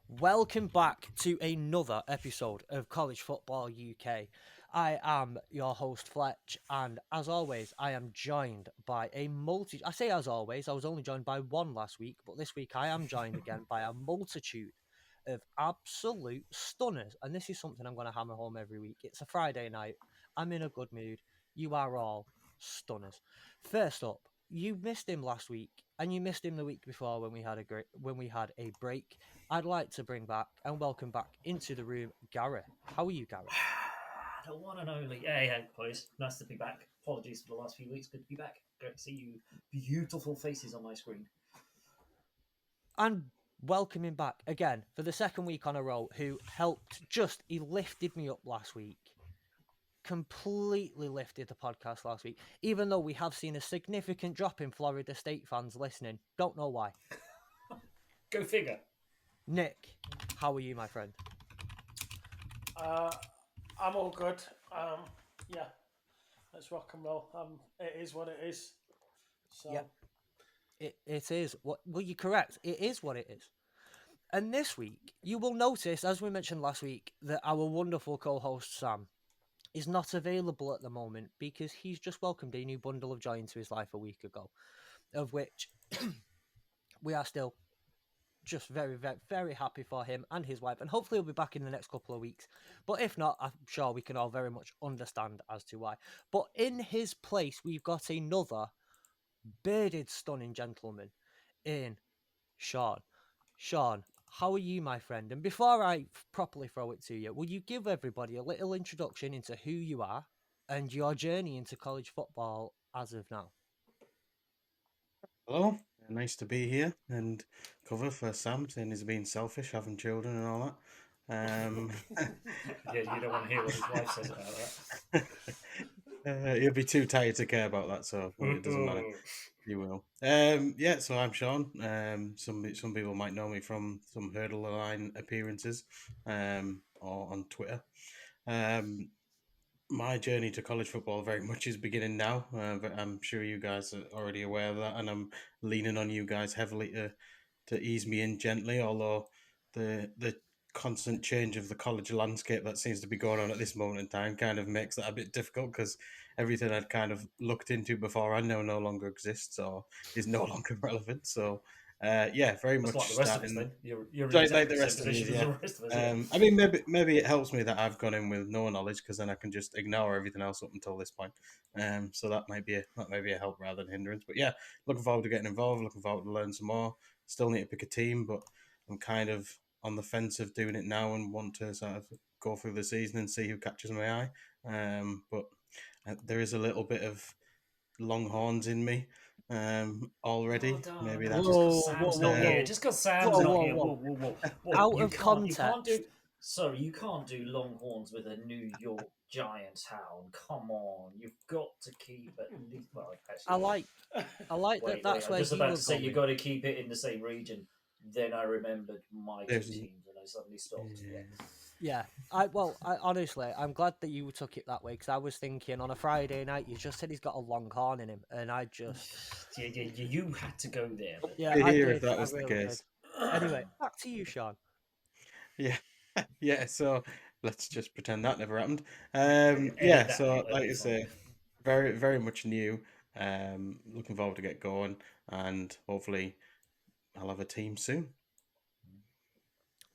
Welcome back to another episode of College Football UK. I am your host Fletch, and as always, I am joined by a multi. I say as always, I was only joined by one last week, but this week I am joined again by a multitude of absolute stunners, and this is something I'm going to hammer home every week. It's a Friday night. I'm in a good mood. You are all stunners. First up, you missed him last week, and you missed him the week before when we had a break. I'd like to bring back and welcome back into the room Gary. How are you, Gary? The one and only. Hey, boys. Nice to be back. Apologies for the last few weeks. Good to be back. Great to see you beautiful faces on my screen. And welcoming back again for the second week on a row, who he lifted me up last week. Completely lifted the podcast last week, even though we have seen a significant drop in Florida State fans listening. Don't know why. Go figure. Nick, how are you, my friend? I'm all good. Yeah, let's rock and roll. It is what it is. So Yeah. It is what. Well, you're correct. It is what it is. And this week, you will notice, as we mentioned last week, that our wonderful co-host Sam is not available at the moment because he's just welcomed a new bundle of joy into his life a week ago, of which we are still just very, very, very happy for him and his wife, and hopefully he'll be back in the next couple of weeks. But if not, I'm sure we can all very much understand as to why. But in his place, we've got another bearded, stunning gentleman in Sean. Sean, how are you, my friend? And before I properly throw it to you, will you give everybody a little introduction into who you are and your journey into college football as of now? Hello, nice to be here and cover for Sam, saying he's being selfish, having children and all that. Yeah, you don't want to hear what his wife says about He'll be too tired to care about that, so it doesn't matter. that. You will. Yeah, so I'm Sean. Some people might know me from some Hurdle the Line appearances, or on Twitter. Um, my journey to college football very much is beginning now, but I'm sure you guys are already aware of that, and I'm leaning on you guys heavily to ease me in gently. Although the constant change of the college landscape that seems to be going on at this moment in time kind of makes that a bit difficult because everything I'd kind of looked into before I know no longer exists or is no longer relevant. So yeah, very That's much like the rest of us starting then. You're in like exactly the the same rest of us, position as yeah. the rest of us, yeah. I mean, maybe it helps me that I've gone in with no knowledge because then I can just ignore everything else up until this point. So that might be a help rather than hindrance. But yeah, looking forward to getting involved. Looking forward to learn some more. Still need to pick a team, but I'm kind of on the fence of doing it now and want to sort of go through the season and see who catches my eye. But there is a little bit of Longhorns in me Oh, already. no, Maybe no. that's Just because Whoa, whoa, Sam's whoa, not here. whoa, Just because Sam's whoa, not whoa, here. whoa! Whoa, whoa, whoa, whoa. Out You of can't. You can't do. context, Sorry, you can't do Longhorns with a New York Giants hound. Come on, you've got to keep at least. Well, I actually, like, I like that. wait. That's I'm where just you about were to say you going. got to keep it in the same region. Then I remembered my two there's teams, and I suddenly stopped. Yeah. Yeah, I honestly, I'm glad that you took it that way because I was thinking on a Friday night, you just said he's got a long horn in him, and I just, You had to go there, but yeah, be I here if did, that I was the really did. case. Anyway, back to you, Sean. Yeah, yeah. So let's just pretend that never happened. edit Yeah. that out. So It'll like be I fine. say, very very much new. Looking forward to get going, and hopefully I'll have a team soon.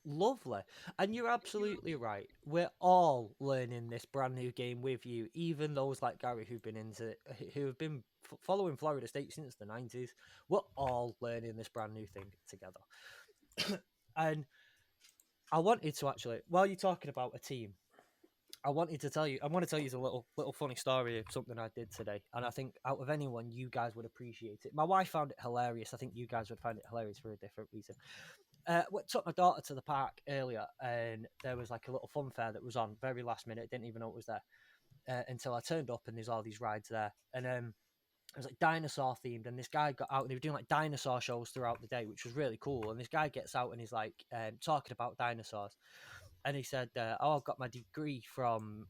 Lovely, and you're absolutely right. We're all learning this brand new game with you, even those like Gary who have been following Florida State since the '90s. We're all learning this brand new thing together, and I wanted to actually, while you're talking about a team, I want to tell you a little funny story of something I did today, and I think out of anyone, you guys would appreciate it. My wife found it hilarious. I think you guys would find it hilarious for a different reason. Took my daughter to the park earlier, and there was like a little fun fair that was on very last minute. Didn't even know it was there until I turned up, and there's all these rides there, and it was like dinosaur themed, and this guy got out and he was doing like dinosaur shows throughout the day, which was really cool. And this guy gets out and he's like talking about dinosaurs, and he said, "Oh, I've got my degree from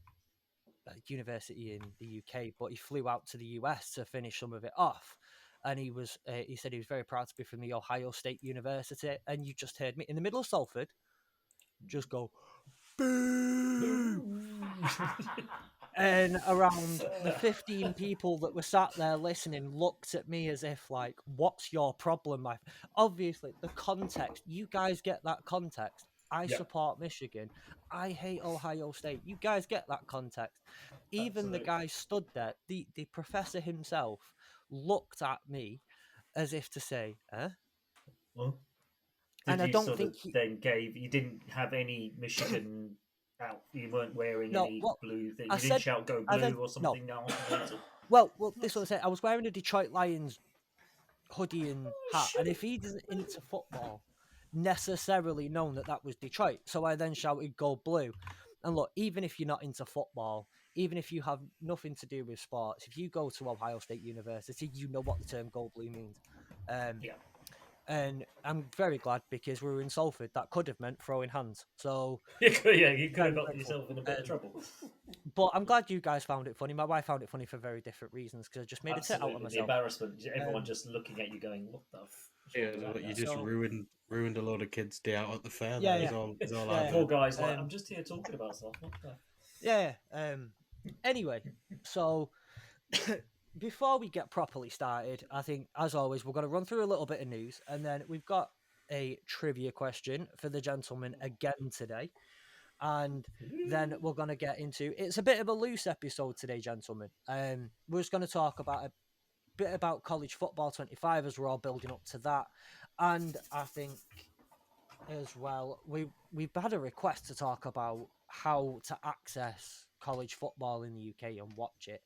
university in the UK, but he flew out to the US to finish some of it off." And he said he was very proud to be from the Ohio State University. And you just heard me in the middle of Salford. just go, boo! And around the 15 people that were sat there listening looked at me as if like, what's your problem? Obviously, the context, you guys get that context. I Yeah. support Michigan. I hate Ohio State. You guys get that context. Even the Absolutely. guy stood there, the professor himself looked at me as if to say, eh? Well, And did I you don't sort of think he, then you didn't have any Michigan out? You weren't wearing no, any well, blue thing. I You didn't said, shout "Go I then, Blue" or no. something now afterwards. Well, this one I said, I was wearing a Detroit Lions hoodie and hat, and if he isn't into football, necessarily known that that was Detroit. So I then shouted "Go Blue!" And look, even if you're not into football, even if you have nothing to do with sports, if you go to Ohio State University, you know what the term "Go Blue" means. Yeah. And I'm very glad because we were in Salford. That could have meant throwing hands. So You could have very got grateful. yourself in a bit of trouble. But I'm glad you guys found it funny. My wife found it funny for very different reasons because I just made a tit out of Absolutely, the myself. embarrassment. Everyone just looking at you, going, "What the?" Yeah, you just So- ruined a load of kids' day out at the fair. Yeah, That is yeah. all. Is all Yeah, I yeah. Poor heard. guy's like, Um, "I'm just here talking about stuff." What the? Yeah. Anyway, so before we get properly started, I think, as always, we're going to run through a little bit of news, and then we've got a trivia question for the gentleman again today. And then we're going to get into it's a bit of a loose episode today, gentlemen. We're just going to talk about a bit about college football 25 as we're all building up to that. And I think as well, we've had a request to talk about how to access college football in the UK and watch it.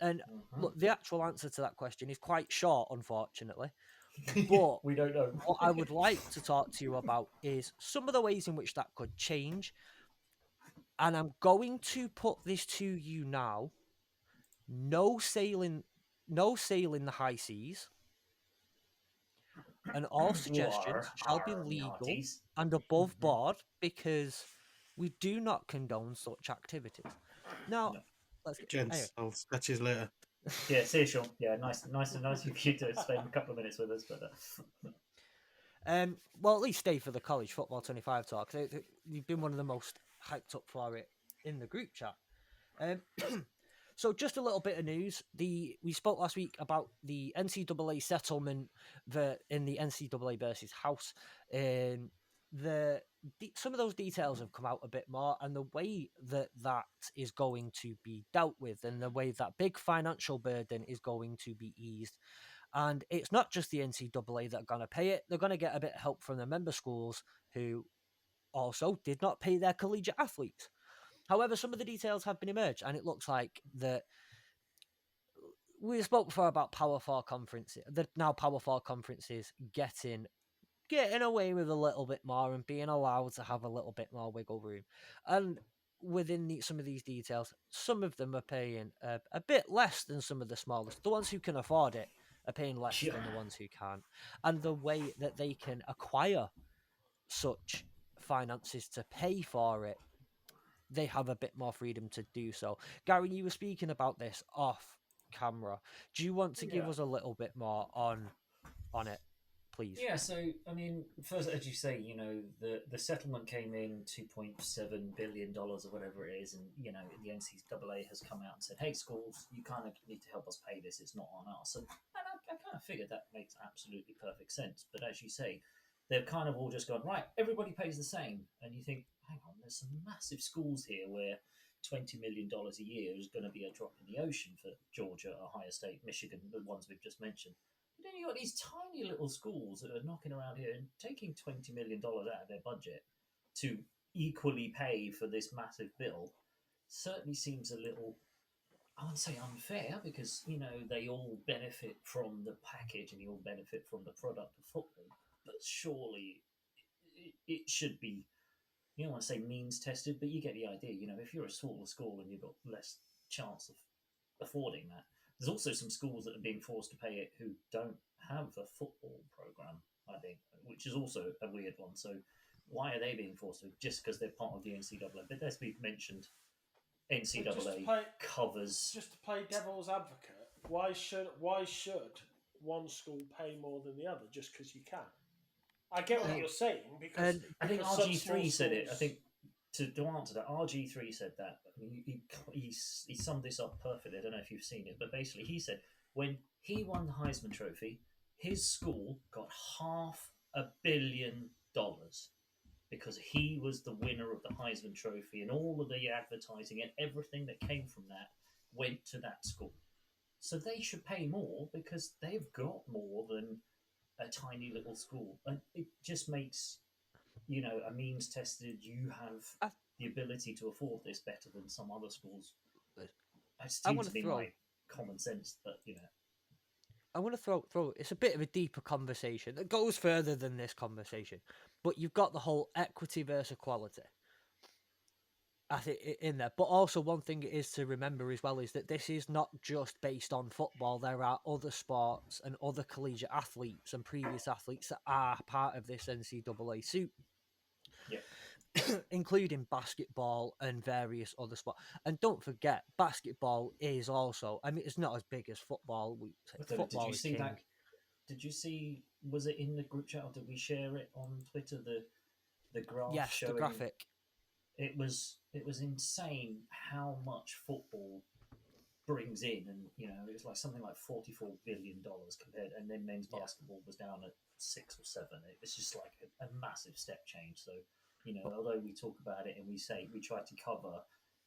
And look, the actual answer to that question is quite short, unfortunately. But We don't know. what I would like to talk to you about is some of the ways in which that could change. And I'm going to put this to you now. No sailing the high seas. And all suggestions shall be legal naughties. and above board because we do not condone such activities. Now, No. let's get Gents, anyway. I'll sketch you later. Yeah, see you, Sean. Yeah, nice of you to spend a couple of minutes with us. But Well, at least stay for the college football 25 talk. You've been one of the most hyped up for it in the group chat. So just a little bit of news. We spoke last week about the NCAA settlement in the NCAA versus House. Some of those details have come out a bit more, and the way that is going to be dealt with, and the way that big financial burden is going to be eased. And it's not just the NCAA that are going to pay it; they're going to get a bit of help from the member schools who also did not pay their collegiate athletes. However, some of the details have been emerged, and it looks like that we spoke before about Power 4 conferences. The now Power 4 conferences getting away with a little bit more and being allowed to have a little bit more wiggle room. And within some of these details, some of them are paying a bit less than some of the smallest. The ones who can afford it are paying less than the ones who can't. And the way that they can acquire such finances to pay for it, they have a bit more freedom to do so. Gary, you were speaking about this off camera. Do you want to give us a little bit more on it, please? yeah, so I mean, first, as you say, the settlement came in $2.7 billion or whatever it is, and the NCAA has come out and said, "Hey, schools, you kind of need to help us pay this. It's not on us." And I kind of figured that makes absolutely perfect sense. But as you say, they've kind of all just gone, right, everybody pays the same, and you think, hang on, there's some massive schools here where $20 million a year is going to be a drop in the ocean for Georgia, Ohio State, Michigan, the ones we've just mentioned. But then you've got these tiny little schools that are knocking around here and taking $20 million out of their budget to equally pay for this massive bill. Certainly seems a little, I wouldn't say unfair, because, they all benefit from the package and you all benefit from the product of football. But surely it should be, you don't want to say means tested, but you get the idea. If you're a smaller school and you've got less chance of affording that, there's also some schools that are being forced to pay it who don't have a football program, I think, which is also a weird one. So why are they being forced to? Just because they're part of the NCAA? But as we've mentioned, NCAA covers. Just to play devil's advocate, why should one school pay more than the other just because you can? I get what you're saying because and I think because such RG3 small said it. I schools- think to answer that, RG3 said that. He summed this up perfectly. I don't know if you've seen it, but basically he said when he won the Heisman Trophy, his school got $500 million because he was the winner of the Heisman Trophy, and all of the advertising and everything that came from that went to that school. So they should pay more because they've got more than a tiny little school, and it just makes a means tested. You have I, the ability to afford this better than some other schools. It I seems want to to be throw. my common sense, but I want to throw. It's a bit of a deeper conversation that goes further than this conversation, but you've got the whole equity versus equality. I think in there, but also one thing it is to remember as well is that this is not just based on football. There are other sports and other collegiate athletes and previous athletes that are part of this NCAA suit, yeah, including basketball and various other sports. And don't forget, basketball is also. I mean, it's not as big as football. I don't know, did Football you is see king. that? Did you see? Was it in the group chat or did we share it on Twitter? The graph Yes, showing the graphic. it was insane how much football brings in, and it was like something like $44 billion compared, and then men's Yeah. basketball was down at 6 or 7. It was just like a massive step change. So although we talk about it and we say we try to cover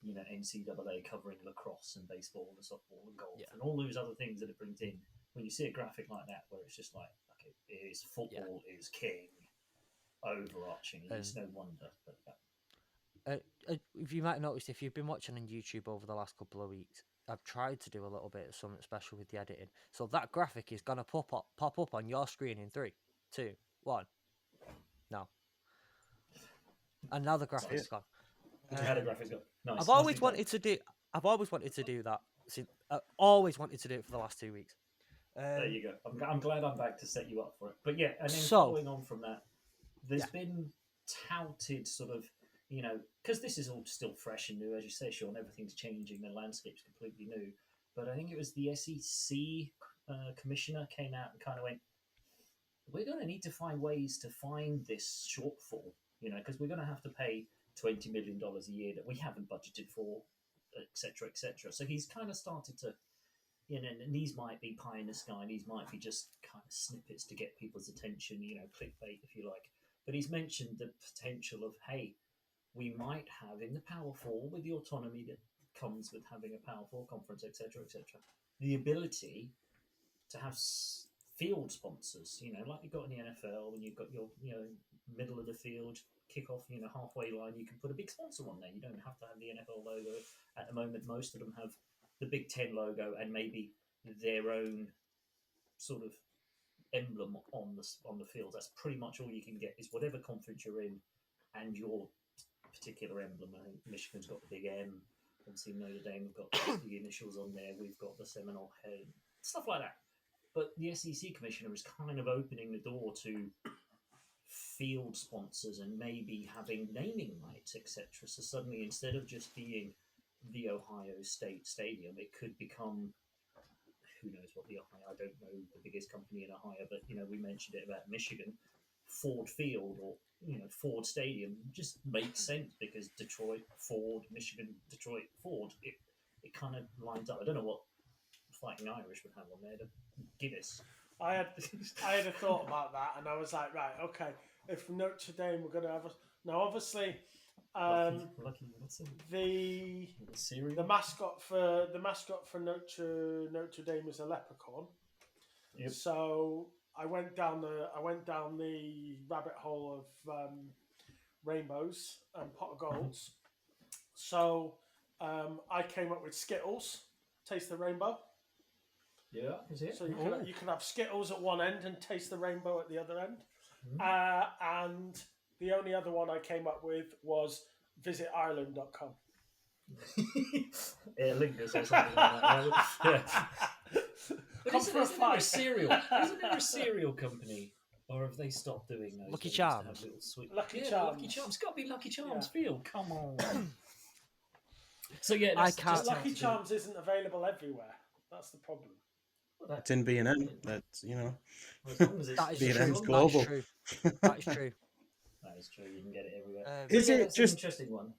NCAA covering lacrosse and baseball and softball and golf Yeah. and all those other things that it brings in, when you see a graphic like that where it's just like, okay, it is football is king, overarching, it's no wonder. But If you might have noticed, if you've been watching on YouTube over the last couple of weeks, I've tried to do a little bit of something special with the editing. So that graphic is gonna pop up on your screen in 3, 2, 1. Now, and now the graphic's nice. gone. How the graphics go? Nice. I've always nicely done. wanted to do. I've always wanted to do that. Always wanted to do it for the last 2 weeks. There you go. I'm glad I'm back to set you up for it. But yeah, and then So- following on from that, there's Yeah. been touted sort of, because this is all still fresh and new, as you say, Sean, everything's changing, the landscape's completely new. But I think it was the SEC commissioner came out and kind of went, we're going to need to find ways to find this shortfall, because we're going to have to pay $20 million a year that we haven't budgeted for, etc., etc. So he's kind of started to, and these might be pie in the sky, and these might be just kind of snippets to get people's attention, clickbait, if you like. But he's mentioned the potential of, hey, we might have in the Power Four, with the autonomy that comes with having a Power Four conference, etc., the ability to have field sponsors, like you've got in the NFL, when you've got your, middle of the field, kickoff, halfway line, you can put a big sponsor on there. You don't have to have the NFL logo. At the moment, most of them have the Big Ten logo and maybe their own sort of emblem on the field. That's pretty much all you can get, is whatever conference you're in and your particular emblem. I think Michigan's got the big M. Obviously, Notre Dame have got the initials on there. We've got the Seminole head, stuff like that. But the SEC commissioner is kind of opening the door to field sponsors and maybe having naming rights, etc. So suddenly, instead of just being the Ohio State Stadium, it could become, who knows what the Ohio, I don't know the biggest company in Ohio, but we mentioned it about Michigan, Ford Field or Ford Stadium just makes sense because Detroit, Ford, Michigan, Detroit, Ford. It kind of lines up. I don't know what Fighting Irish would have on there. Guinness. I had a thought about that, and I was like, right, okay, if Notre Dame were going to have now, obviously, Lucky what's it? the mascot for Notre Dame is a leprechaun. Yep. So I went down the rabbit hole of rainbows and pot of golds. So I came up with Skittles, taste the rainbow. Yeah, is it? So you can have Skittles at one end and taste the rainbow at the other end. And the only other one I came up with was visitireland.com. Aer Lingus or something like that. Yeah. But isn't there a cereal? Isn't there a cereal company? Or have they stopped doing those? Lucky They used to have Charms. little sweet... Lucky Lucky Charms. Charms. It's got to be Lucky Charms Yeah. Field. Come on. So yeah, I that's can't- just how Lucky to do it. Charms isn't available everywhere. That's the problem. Well, It's in B&M. That's, you know, as long as it's That is true. true. B&M's That is global. true. That is true. That is true. You can get it everywhere. So Is yeah, it that's an just, interesting one.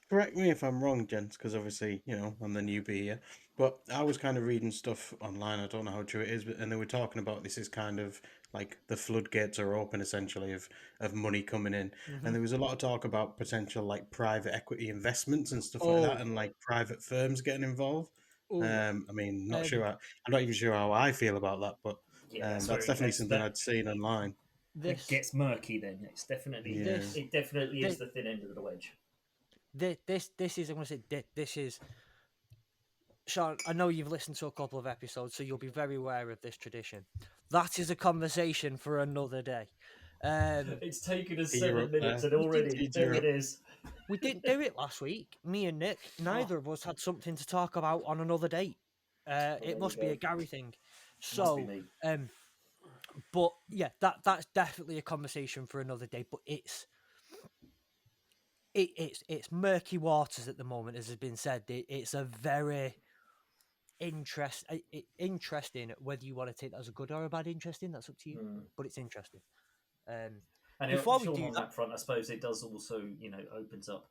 correct me if I'm wrong, gents, because obviously, you know, I'm the newbie here, but I was kind of reading stuff online. I don't know how true it is, but and they were talking about this is kind of like the floodgates are open essentially of money coming in, Mm-hmm. and there was a lot of talk about potential like private equity investments and stuff like Oh, that, and like private firms getting involved. oh. I mean, not Um, sure. I'm not even sure how I feel about that, but Yeah, that's where that's it definitely gets something I'd seen online. it this, gets murky. Then it's definitely Yeah. this, it definitely is this, the thin end of the wedge. this is. I'm going to say this is. Sean, I know you've listened to a couple of episodes, so you'll be very aware of this tradition. That is a conversation for another day. It's taken us You're 7 up minutes, there. and already there You're it up. is. We didn't do it last week. Me and Nick, neither of us had something to talk about on another date. Well, It there you must be go. a Gary thing. Must be So, me. but yeah, that's definitely a conversation for another day. But it's murky waters at the moment, as has been said. It's a very interesting. Whether you want to take that as a good or a bad interesting, that's up to you. Mm. But it's interesting. Um, And before we Sean, do on that, that front, I suppose it does also, opens up.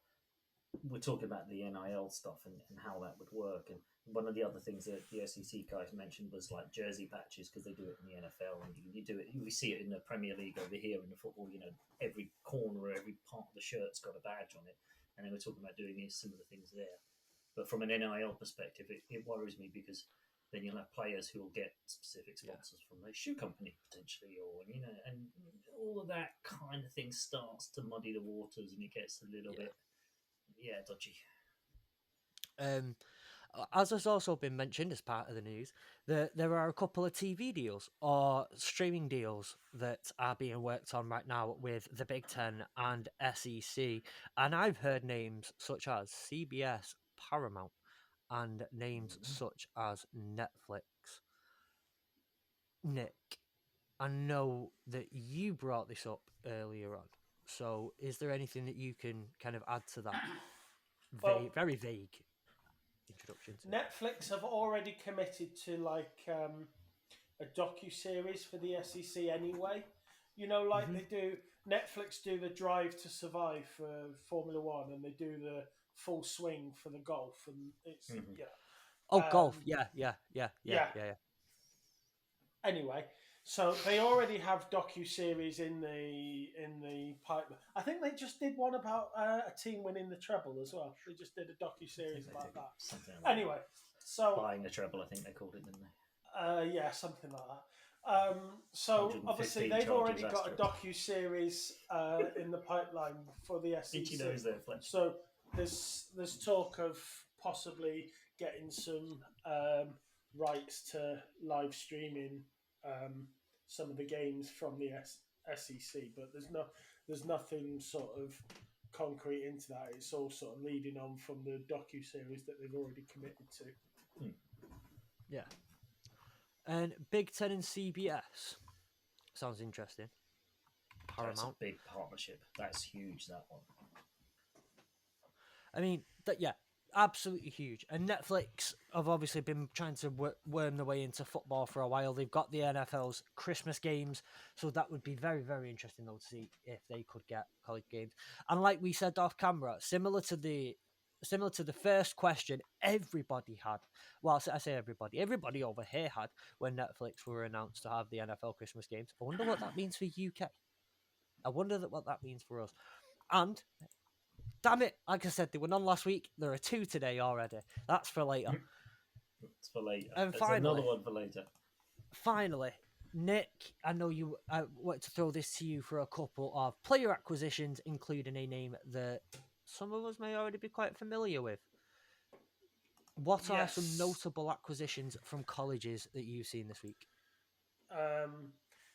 We're talking about the NIL stuff and how that would work. And one of the other things that the SEC guys mentioned was like jersey patches because they do it in the NFL and you do it. We see it in the Premier League over here in the football. Every corner or every part of the shirt's got a badge on it, and then we're talking about doing these similar things there. But from an NIL perspective, it worries me because then you'll have players who will get specific sponsors from their shoe company potentially, or and all of that kind of thing starts to muddy the waters, and it gets a little bit dodgy. um, as has also been mentioned as part of the news, there are a couple of TV deals or streaming deals that are being worked on right now with the Big Ten and SEC. And I've heard names such as CBS, Paramount, and names such as Netflix. Nick, I know that you brought this up earlier on. So is there anything that you can kind of add to that? Well, Very vague introduction to it. Netflix have already committed to a docu-series for the SEC anyway. Like they do. Netflix do the Drive to Survive for Formula One, and they do the Full Swing for the golf, and it's Oh, Um, golf. Yeah. yeah. Anyway, so they already have docu-series in the pipeline. I think they just did one about a team winning the treble as well. They just did a docu-series about that. Something like Anyway, so buying a treble, I think they called it, didn't they? yeah, something like that. So obviously 115 they've already charges got a Astra. docu-series in the pipeline for the SEC. Itchy nose there, Fletch. So there's talk of possibly getting some rights to live streaming some of the games from the SEC, but there's nothing sort of concrete into that. It's all sort of leading on from the docu-series that they've already committed to. Yeah. And Big Ten and CBS sounds interesting. That's a Paramount. big partnership. That's huge, that one. I mean, absolutely huge. And Netflix have obviously been trying to worm their way into football for a while. They've got the NFL's Christmas games, so that would be very, very interesting though to see if they could get college games. And like we said off camera, similar to the first question everybody had. Well, I say everybody over here had when Netflix were announced to have the NFL Christmas games. I wonder what that means for UK. I wonder what that means for us. And damn it, like I said, they were on last week. There are 2 today already. That's for later. It's for later. And There's another one for later. Finally, Nick, I know you want to throw this to you for a couple of player acquisitions, including a name that some of us may already be quite familiar with. What are some notable acquisitions from colleges that you've seen this week?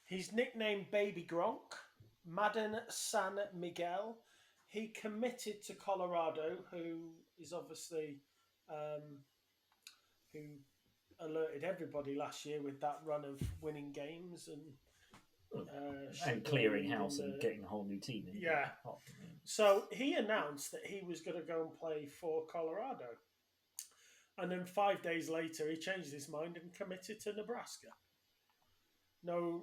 He's nicknamed Baby Gronk, Madden San Miguel. He committed to Colorado, who is obviously who alerted everybody last year with that run of winning games and clearing house and getting a whole new team in. Yeah. So he announced that he was going to go and play for Colorado. And then 5 days later, he changed his mind and committed to Nebraska. No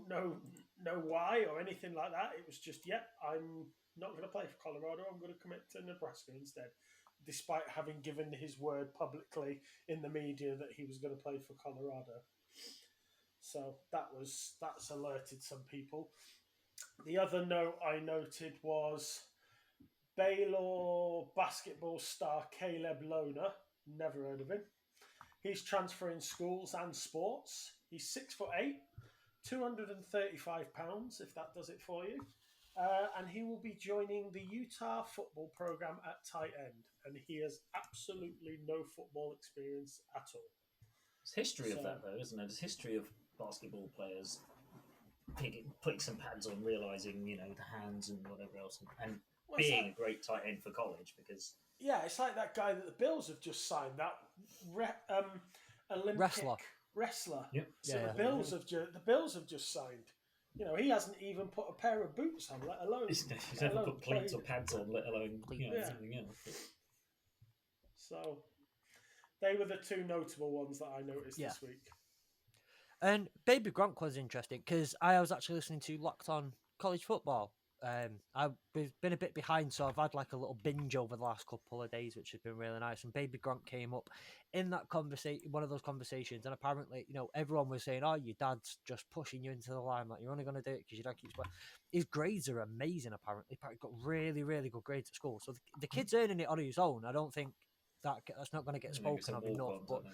why or anything like that. It was just, I'm not going to play for Colorado. I'm going to commit to Nebraska instead, despite having given his word publicly in the media that he was going to play for Colorado. So that's alerted some people. The other note I noted was Baylor basketball star Caleb Lohner. Never heard of him. He's transferring schools and sports. He's 6'8", 235 pounds, if that does it for you. And he will be joining the Utah football program at tight end. And he has absolutely no football experience at all. There's history of that, though, isn't there? There's history of basketball players putting some pads on, realising, the hands and whatever else, and being a great tight end for college because... Yeah, it's like that guy that the Bills have just signed, that Olympic wrestler. Yep. So the Bills have just signed. He hasn't even put a pair of boots on, let alone... He's never put cleats or pads on, let alone something else. So they were the two notable ones that I noticed this week. And Baby Gronk was interesting because I was actually listening to Locked On College Football. I've been a bit behind, so I've had like a little binge over the last couple of days, which has been really nice. And Baby Gronk came up in that conversation, one of those conversations, and apparently, everyone was saying, "Oh, your dad's just pushing you into the limelight. You're only going to do it because your dad keeps playing." His grades are amazing. Apparently, he's got really, really good grades at school. So the kid's earning it on his own. I don't think that's not going to get spoken of enough. But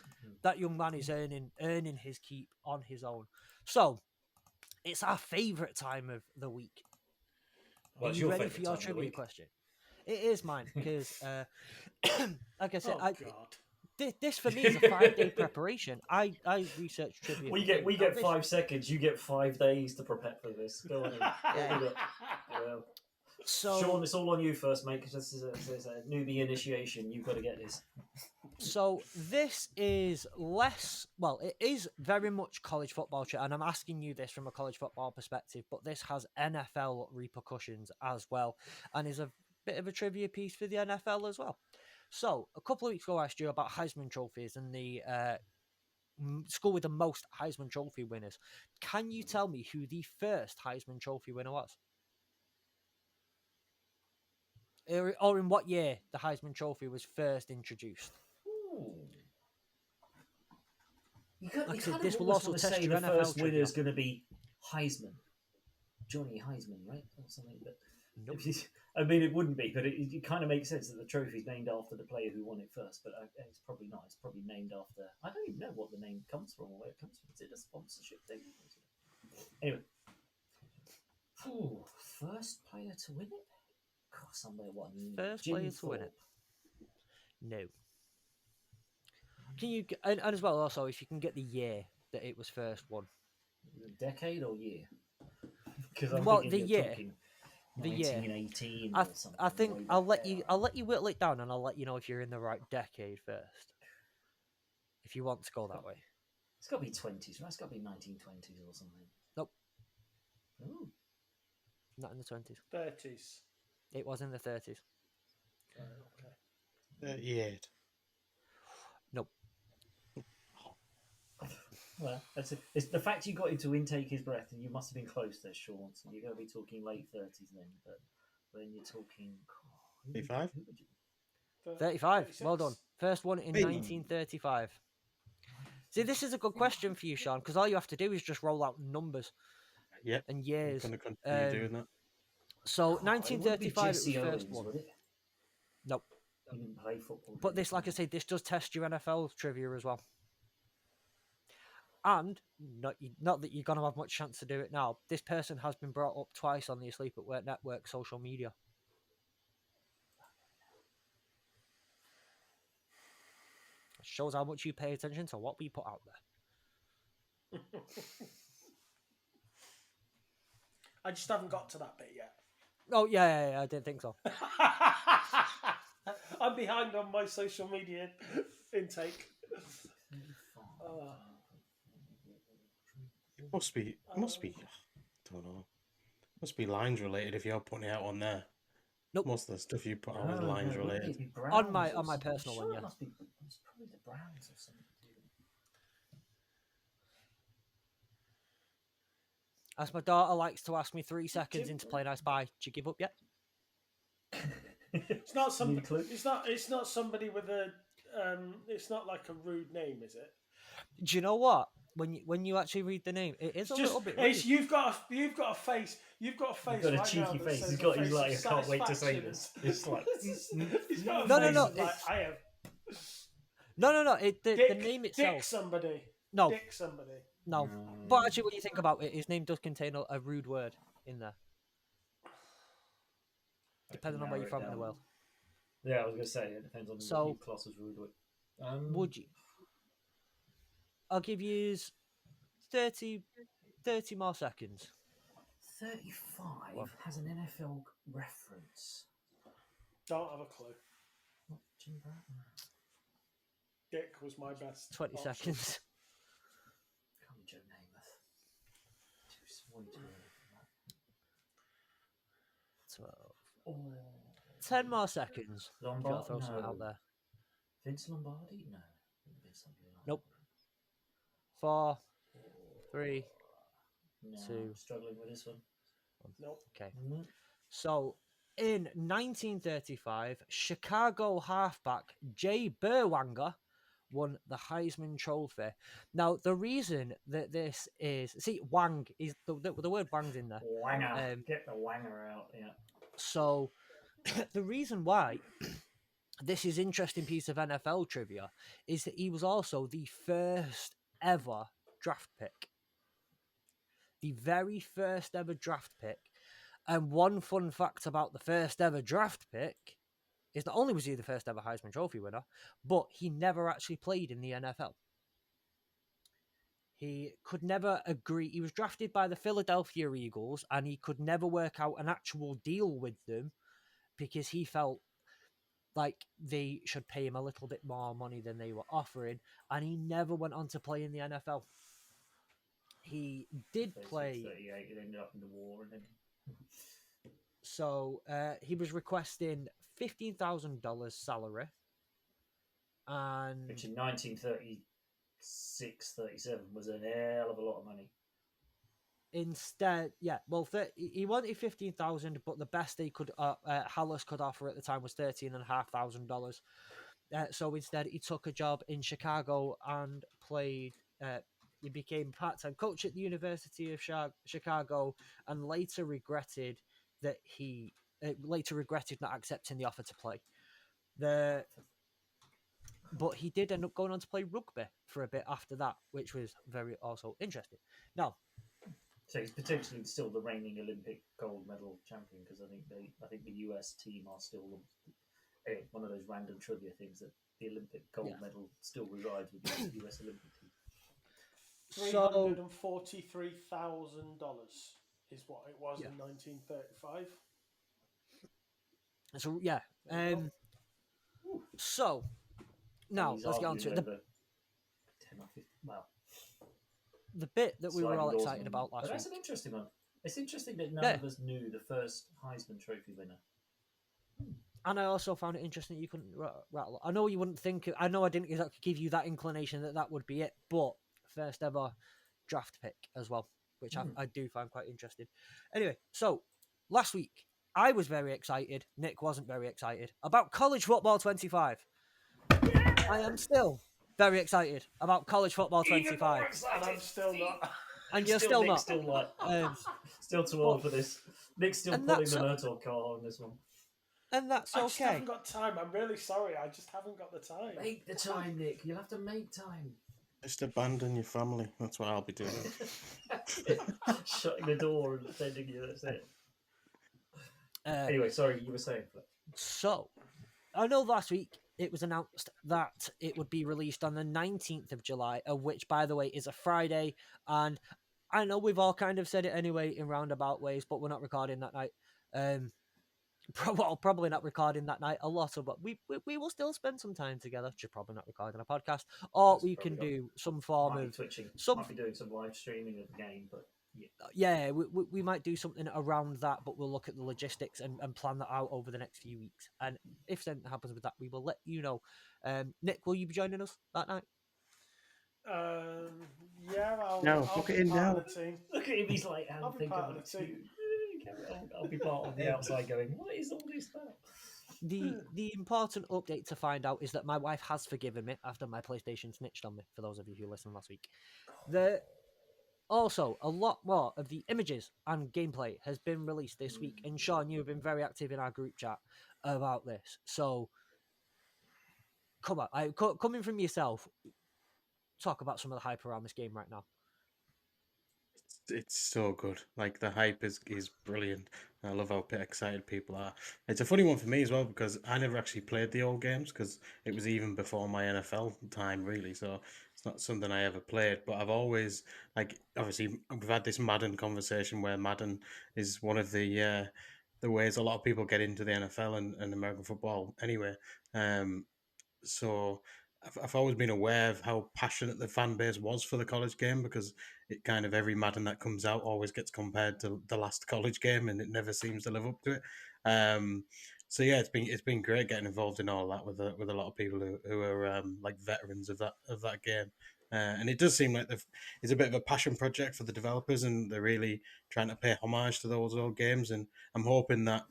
that young man is earning his keep on his own. So it's our favourite time of the week. Well, are you ready for your trivia question? It is mine because, like I said, this for me is a 5-day preparation. I researched trivia. We get 5 seconds. You get 5 days to prepare for this. Go on. So, Sean, it's all on you first, mate, because this is a newbie initiation. You've got to get this. So this is it is very much college football, and I'm asking you this from a college football perspective, but this has NFL repercussions as well, and is a bit of a trivia piece for the NFL as well. So a couple of weeks ago, I asked you about Heisman trophies and the school with the most Heisman Trophy winners. Can you tell me who the first Heisman Trophy winner was? Or in what year the Heisman Trophy was first introduced? This will also test your NFL trivia. The first winner is going to be Heisman. Johnny Heisman, right? Or something. But nope. I mean, it wouldn't be, but it kind of makes sense that the trophy is named after the player who won it first. But it's probably not. It's probably named after... I don't even know what the name comes from or where it comes from. Is it a sponsorship thing? Anyway. First player to win it? God, somewhere what? First player to win it? No. Can you... And as well, also, if you can get the year that it was first won. Decade or year? Because the year. The year. 1918 or something. I think I'll let you whittle it down, and I'll let you know if you're in the right decade first. If you want to go that way. It's got to be 20s, right? It's got to be 1920s or something. Nope. Ooh. Not in the 20s. 30s. It was in the 30s. Okay. 38. Nope. Well, it's the fact you got him to intake his breath, and you must have been close there, Sean. So you're going to be talking late 30s then. But when you're talking... 35? 35. 36. Well done. First one in 1935. See, this is a good question for you, Sean, because all you have to do is just roll out numbers. Yep. And years. I'm going to continue doing that. So 1935 was the first one. Would it? Nope. He didn't play football. But this, like I say, this does test your NFL trivia as well. And not that you're going to have much chance to do it now. This person has been brought up twice on the Asleep at Work Network social media. It shows how much you pay attention to what we put out there. I just haven't got to that bit yet. Oh, yeah, I didn't think so. I'm behind on my social media intake. It must be, I don't know. Must be lines related if you're putting it out on there. Nope. Most of the stuff you put out is lines related. On my personal one, yeah. It's probably the Browns or something. As my daughter likes to ask me 3 seconds Tim- into playing I Spy, do you give up yet? It's not Need a somebody. clue? It's not somebody with a. It's not like a rude name, is it? Do you know what? When you actually read the name, it is It's a just. little bit rude. You've got a face. You've got a face. He's got a right now cheeky that face. says He's a got. face He's of like, I can't wait to say satisfaction this. It's like. He's got a No, face no, of like I have. No. The Dick, name Dick itself. somebody. No, Dick somebody. no. But actually, when you think about it, his name does contain a rude word in there, depending on where you're from in the world. Yeah, I was gonna say it depends on So- what you class as rude. Would you? I'll give you 30 more seconds. 35 What? has an NFL reference. Don't have a clue. Not Jim Brown. Dick was my best. 20 option. seconds. Can't be Joe Namath. Too small to 12. Oh, 10 more seconds. If you want to Lombard? throw something No. out there. Vince Lombardi? No. Wouldn't be something like Nope. 4, that. 3. No, Two. I'm struggling with this one. Nope. Okay. Mm. So, in 1935, Chicago halfback Jay Berwanger won the Heisman Trophy. Now, the reason that this is... See, Wang, is the word Wang's in there. Wanger. Get the wanger out, yeah. So, the reason why this is interesting piece of NFL trivia is that he was also the first ever draft pick. The very first ever draft pick. And one fun fact about the first ever draft pick is not only was he the first ever Heisman Trophy winner, but he never actually played in the NFL. He could never agree. He was drafted by the Philadelphia Eagles and he could never work out an actual deal with them because he felt like they should pay him a little bit more money than they were offering, and he never went on to play in the NFL. He did 36, play, 38, it ended up in the war, and then so he was requesting $15,000 salary, and which in 1936, 37 was an hell of a lot of money. instead, he wanted 15,000, but the best they could, Hallis could offer at the time was $13,500. So instead, he took a job in Chicago and played. He became part-time coach at the University of Chicago, and later regretted that not accepting the offer to play. But he did end up going on to play rugby for a bit after that, which was very also interesting. Now, So he's potentially still the reigning Olympic gold medal champion because I think the US team are still one of those random trivia things that the Olympic gold medal still resides with the US Olympic team. $343,000 is what it was in 1935. So yeah. So now He's let's get on to it. arguing over 10 or 15. Well, The bit that we were all sliding excited doors about man. last But that's week. an interesting one. It's interesting that none of us knew the first Heisman Trophy winner. And I also found it interesting that you couldn't rattle. I know you wouldn't think. I know I didn't exactly give you that inclination that would be it, but first ever draft pick as well, which I do find quite interesting. Anyway, so last week I was very excited. Nick wasn't very excited about college football 25. I am still very excited about college football 25. And I'm still not. And you're still Nick's not. Still like, still too old for this. Nick's still and pulling that's the Murtaugh car on this one. And that's I just okay. haven't got time. I'm really sorry. I just haven't got the time. Make the time, Nick. You'll have to make time. Just abandon your family. That's what I'll be doing. Shutting the door and sending you. That's it. Anyway, sorry, you were saying. So, I know last week it was announced that it would be released on the 19th of July, which, by the way, is a Friday. And I know we've all kind of said it anyway in roundabout ways, but we're not recording that night. Probably not recording that night a lot of, but we will still spend some time together. Just probably not recording a podcast, or we can do some form of twitching. some Might be doing some live streaming of the game, but yeah, we might do something around that, but we'll look at the logistics and plan that out over the next few weeks. And if something happens with that, we will let you know. Nick, will you be joining us that night? Um, yeah, No, I'll book be it in part now. of the team. Look at him, he's like, I'll I'll be think part of of a the team. tune. I'll be part on the outside going, what is all this about? The important update to find out is that my wife has forgiven me after my PlayStation snitched on me. For those of you who listened last week, the also a lot more of the images and gameplay has been released this week. And Sean, you have been very active in our group chat about this. So come on, coming from yourself, talk about some of the hype around this game right now. It's so good. Like the hype is brilliant. I love how excited people are. It's a funny one for me as well because I never actually played the old games because it was even before my NFL time really. So it's not something I ever played. But I've always obviously we've had this Madden conversation where Madden is one of the ways a lot of people get into the NFL and American football anyway. Um, so I've always been aware of how passionate the fan base was for the college game because it kind of every Madden that comes out always gets compared to the last college game and it never seems to live up to it. So yeah, it's been great getting involved in all that with a lot of people who are like veterans of that game. And it does seem like it's a bit of a passion project for the developers, and they're really trying to pay homage to those old games. And I'm hoping that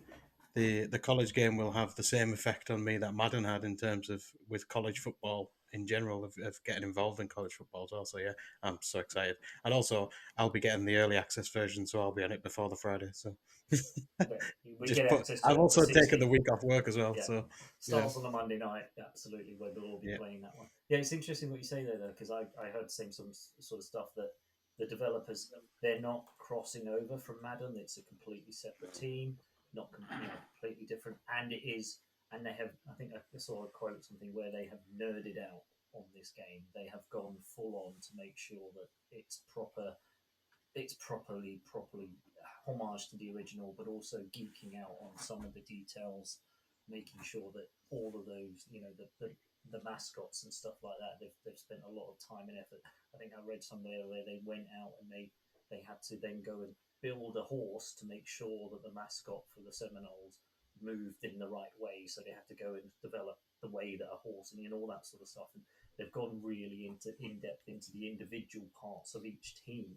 the college game will have the same effect on me that Madden had in terms of with college football in general of getting involved in college football as well. So yeah, I'm so excited. And also I'll be getting the early access version, so I'll be on it before the Friday. So But we just get put access to I've it on the also taken the 16th. week off work as well. Yeah. So yeah. Starts on the Monday night, absolutely, where we'll all be Yeah. playing that one. Yeah, it's interesting what you say there, though, because I heard some sort of stuff that the developers, they're not crossing over from Madden. It's a completely separate team, not completely different. And it is, and they have, I think I saw a quote, something where they have nerded out on this game. They have gone full on to make sure that it's properly homage to the original, but also geeking out on some of the details, making sure that all of those, the mascots and stuff like that, they've spent a lot of time and effort. I think I read somewhere where they went out and they had to then go and build a horse to make sure that the mascot for the Seminoles moved in the right way. So they had to go and develop the way that a horse and all that sort of stuff. And they've gone really in depth into the individual parts of each team,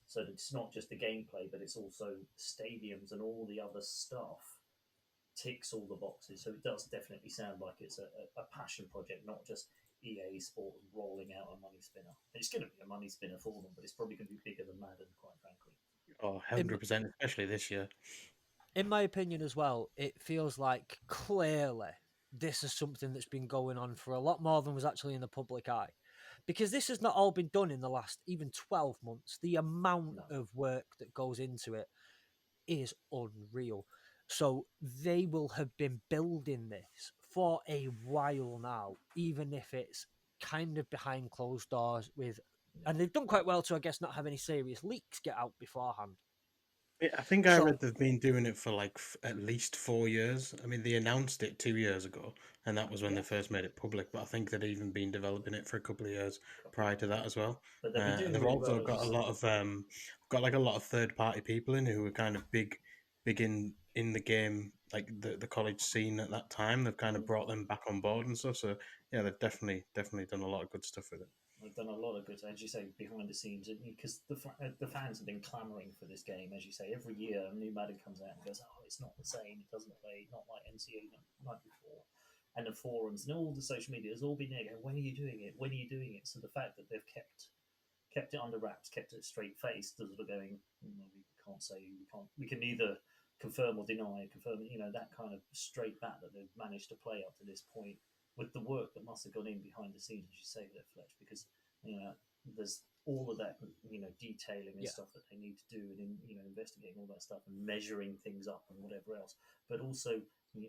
so that it's not just the gameplay, but it's also stadiums and all the other stuff ticks all the boxes. So it does definitely sound like it's a passion project, not just EA Sports rolling out a money spinner. It's going to be a money spinner for them, but it's probably going to be bigger than Madden, quite frankly. Oh, 100%, especially this year. In my opinion as well, it feels like clearly this is something that's been going on for a lot more than was actually in the public eye. Because this has not all been done in the last even 12 months. The amount No. of work that goes into it is unreal. So they will have been building this for a while now, even if it's kind of behind closed doors with, and they've done quite well to, I guess, not have any serious leaks get out beforehand. I think I So read they've been doing it for like at least 4 years. I mean, they announced it 2 years ago, and that was when they Yeah. first made it public. But I think they'd even been developing it for a couple of years Couple prior of to years. that as well. But they've been And doing they've really also well, as you got a say. lot of got like a lot of third party people in who were kind of big in the game, like the college scene at that time. They've kind of brought them back on board and stuff. So yeah, they've definitely done a lot of good stuff with it. They've done a lot of good, as you say, behind the scenes, because the fans have been clamouring for this game. As you say, every year a new Madden comes out and goes, "Oh, it's not the same. It doesn't play not like NCAA like before." And the forums and all the social media has all been there. Going, when are you doing it? When are you doing it? So the fact that they've kept it under wraps, kept it straight faced, sort of going, we can't say, we can neither confirm or deny, confirm, that kind of straight bat that they've managed to play up to this point with the work that must have gone in behind the scenes, as you say there, Fletch, because, there's all of that, detailing and yeah, stuff that they need to do and, investigating all that stuff and measuring things up and whatever else. But also, I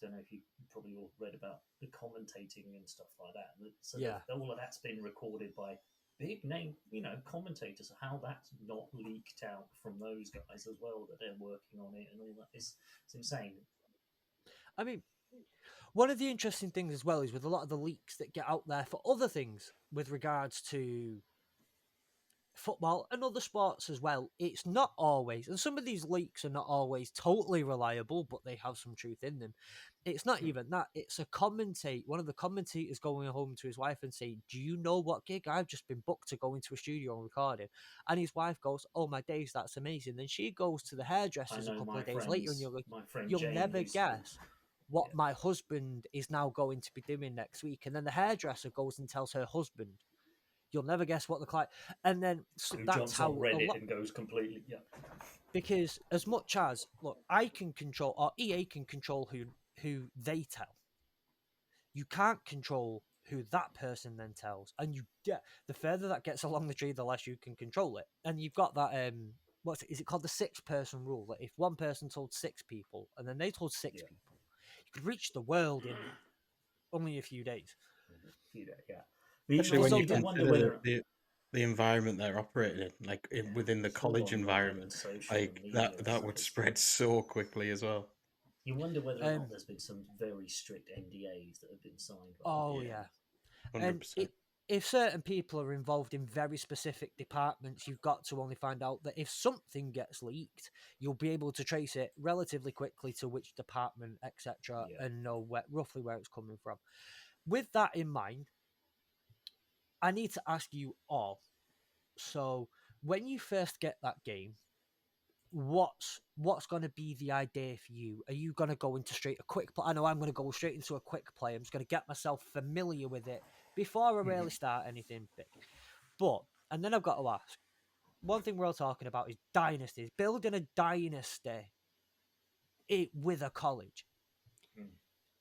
don't know if you probably all read about the commentating and stuff like that. So yeah. all of that's been recorded by big name, commentators. How that's not leaked out from those guys as well, that they're working on it and all that is, it's insane. I mean, one of the interesting things as well is with a lot of the leaks that get out there for other things with regards to football and other sports as well, it's not always, and some of these leaks are not always totally reliable, but they have some truth in them. It's not even that. It's a commentate. One of the commentators going home to his wife and saying, "Do you know what gig I've just been booked to go into a studio and record it?" And his wife goes, "Oh my days, that's amazing." Then she goes to the I hairdressers a know couple my of days later, and my friend you'll Jane, never who's guess what yeah, my husband is now going to be doing next week. And then the hairdresser goes and tells her husband, you'll never guess what the client. And then who that's jumps on how a Reddit lot, and goes completely because as much as look, I can control, or EA can control who they tell. You can't control who that person then tells, and you get the further that gets along the tree, the less you can control it. And you've got that what's it? Is it called the 6-person rule? That if one person told 6 people, and then they told 6 yeah. people, you could reach the world in only a few days. Yeah. Especially when So you You do then, wonder consider whether the environment they're operating in, like within the full college on Reddit and environment, social and like media and that stuff. would spread so quickly as well. You wonder whether or um, not there's been some very strict NDAs that have been signed by oh people. yeah, 100%. if certain people are involved in very specific departments, you've got to only find out that if something gets leaked, you'll be able to trace it relatively quickly to which department, etc., Yeah. and know roughly where it's coming from. With that in mind, I need to ask you all. So, when you first get that game, what's going to be the idea for you? Are you going to go into straight a quick play? I know I'm going to go straight into a quick play. I'm just going to get myself familiar with it before I really start anything big. But and then I've got to ask, one thing we're all talking about is dynasties, building a dynasty with a college. Mm.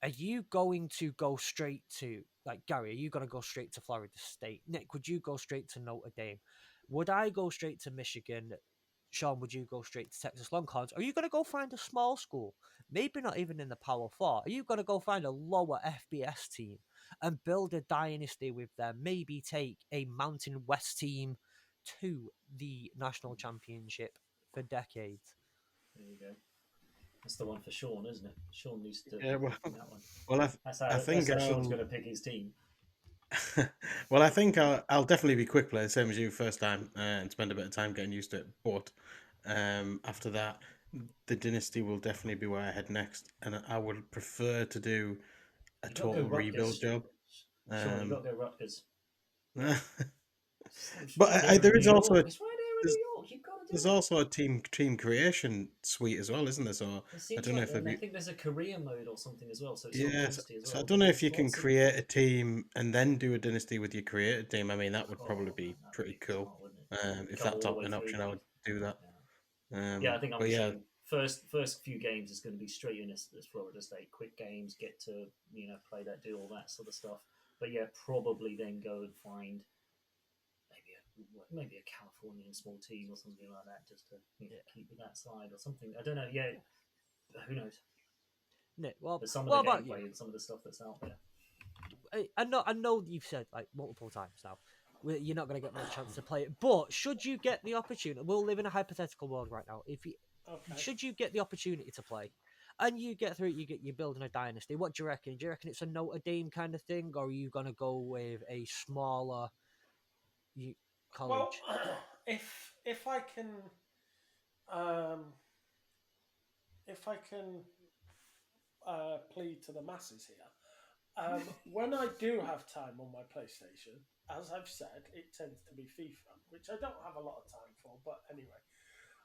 Are you going to go straight to, like, Gary? Are you going to go straight to Florida State? Nick, would you go straight to Notre Dame? Would I go straight to Michigan? Sean, would you go straight to Texas Longhorns? Are you going to go find a small school? Maybe not even in the Power Four. Are you going to go find a lower FBS team and build a dynasty with them? Maybe take a Mountain West team to the national championship for decades. There you go. That's the one for Sean, isn't it? Sean needs to Yeah, be well, picking that one. well, I That's think how Sean's going to pick his team. well, I think I'll definitely be quick player, same as you, first time, and spend a bit of time getting used to it. But after that, the dynasty will definitely be where I head next, and I would prefer to do a You got to go total rebuild Rutgers. job. Sean, you got Um, to go Rutgers. but It's right there in there New is also York. It's right there in there's, New York. You've got to there's do it. also a team creation suite as well, isn't there? So It I seems don't know like, if and I you. think there's a career mode or something as well. So it's not Yeah, dynasty as so I well. don't But know if there's you can lots of. create a team and then do a dynasty with your created team. I mean, that would probably Oh man, be that would pretty be cool. smart, wouldn't it? If Go that's all the way an through. option, I would do that. Yeah. Yeah, I think I'm But the yeah, same. First few games is going to be straight in as Florida State, quick games, get to play that, do all that sort of stuff. But yeah, probably then go and find maybe a Californian small team or something like that, just to keep with that side or something. I don't know. Yeah, who knows? Nick, well, But some of what the about you? gameplay and some of the stuff that's out there. I know you've said like multiple times now, you're not going to get much chance to play it. But should you get the opportunity, we'll live in a hypothetical world right now. If you Okay. should you get the opportunity to play, and you get through it, you're building a dynasty. What do you reckon? Do you reckon it's a Notre Dame kind of thing, or are you going to go with a smaller Well, college? if I can, um, if I can plead to the masses here, when I do have time on my PlayStation, as I've said, it tends to be FIFA, which I don't have a lot of time for. But anyway,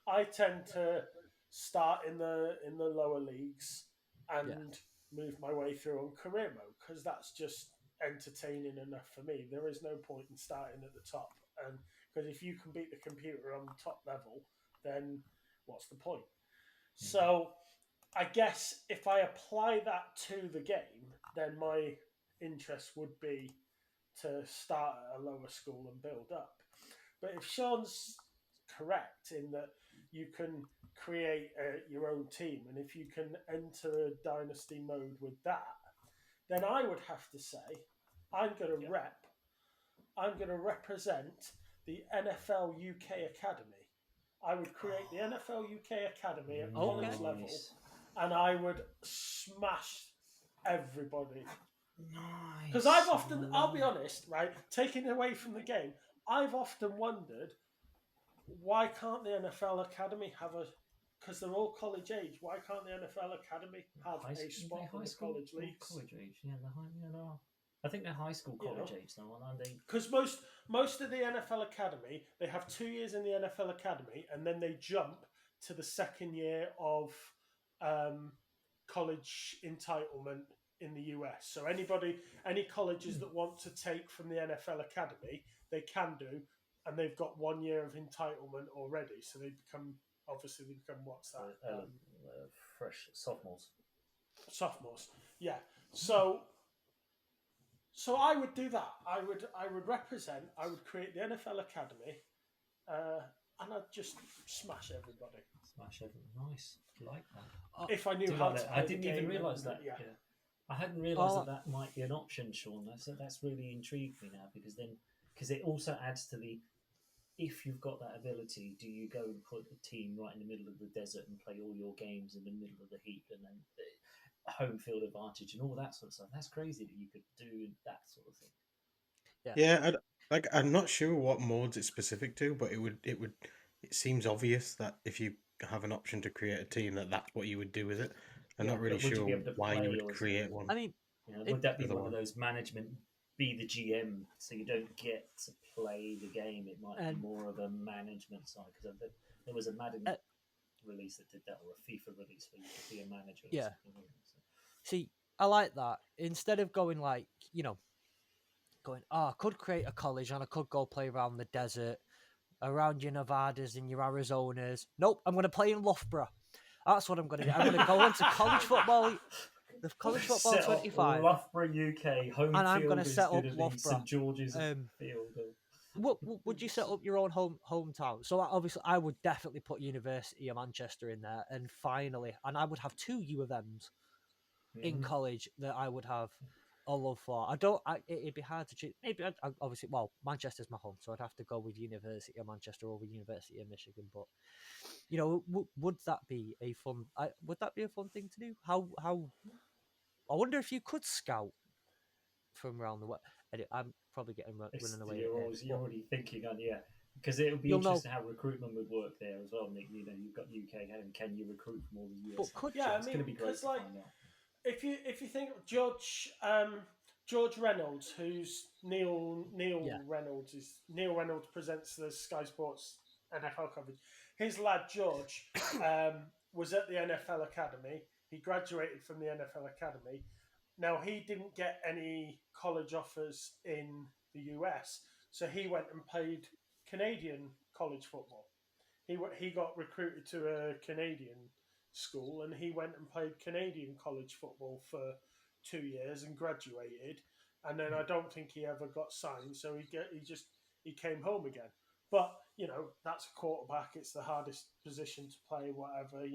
I tend to start in the lower leagues and move my way through on career mode because that's just entertaining enough for me. There is no point in starting at the top, and because if you can beat the computer on the top level, then what's the point? So I guess if I apply that to the game, then my interest would be to start at a lower school and build up. But if Sean's correct in that you can create your own team, and if you can enter a dynasty mode with that, then I would have to say I'm going to I'm going to represent the NFL UK Academy. I would create the NFL UK Academy at Okay. college level, and I would smash everybody. Nice. Because I'll be honest, right, taking away from the game, I've often wondered why can't the NFL Academy have a? Because they're all college age. Why can't the NFL Academy have a spot in the college or leagues? college age? Yeah, they are. I think they're high school You college know? age though, aren't they? Because most of the NFL Academy, they have 2 years in the NFL Academy, and then they jump to the second year of um, college entitlement in the US. So any colleges that want to take from the NFL Academy, they can do, and they've got 1 year of entitlement already. So they become what's that? Fresh sophomores. Sophomores. Yeah. So I would do that. I would represent. I would create the NFL Academy, and I'd just smash everybody Smash everything. Nice. Like that. if I knew Do how like to. that. Play I didn't the even game realise and- that. Yeah. Yeah. I hadn't realised Oh. that might be an option, Sean. That's really intrigued me now because it also adds to the if you've got that ability, do you go and put a team right in the middle of the desert and play all your games in the middle of the heat and then home field advantage and all that sort of stuff? That's crazy that you could do that sort of thing. Yeah, I'm not sure what modes it's specific to, but it seems obvious that if you have an option to create a team, that's what you would do with it. I'm Yeah, not really but would you sure be able to why you play would or is create it- one. I mean, You know, It- would that be Other one of one. those management be the GM so you don't get to play the game? It might be And- more of a management side because there was a Madden Uh, release that did that or a FIFA release where you could be a manager. Or Yeah. something, wasn't it? So, see, I like that. Instead of going like, I could create a college and I could go play around the desert, around your Nevadas and your Arizonas. Nope, I'm going to play in Loughborough. That's what I'm going to do. I'm going to go into college football, the college football Set up 25. Loughborough, UK home And I'm field gonna is set going up to be Loughborough. St George's Um, Field. Would you set up your own hometown? So obviously, I would definitely put University of Manchester in there, and I would have 2 U of M's in Mhm. college that I would have a love for. It'd be hard to choose. Maybe obviously, well, Manchester's my home, so I'd have to go with University of Manchester over University of Michigan. But would that be a fun? Would that be a fun thing to do? How? I wonder if you could scout from around the world. I'm probably getting running away. You're already thinking on because it would be You'll know- interesting how recruitment would work there as well, Nick. You know, you've got UK and can you recruit from all the US? But could Yeah, it's going to be great 'cause, to like, find out. if you think of George Reynolds, who's Neil Yeah. Reynolds is Neil Reynolds presents the Sky Sports NFL coverage. His lad George was at the NFL Academy. He graduated from the NFL Academy. Now he didn't get any college offers in the US, so he went and played Canadian college football. He got recruited to a Canadian school, and he went and played Canadian college football for 2 years and graduated. And then I don't think he ever got signed, so he came home again. But that's a quarterback. It's the hardest position to play. Whatever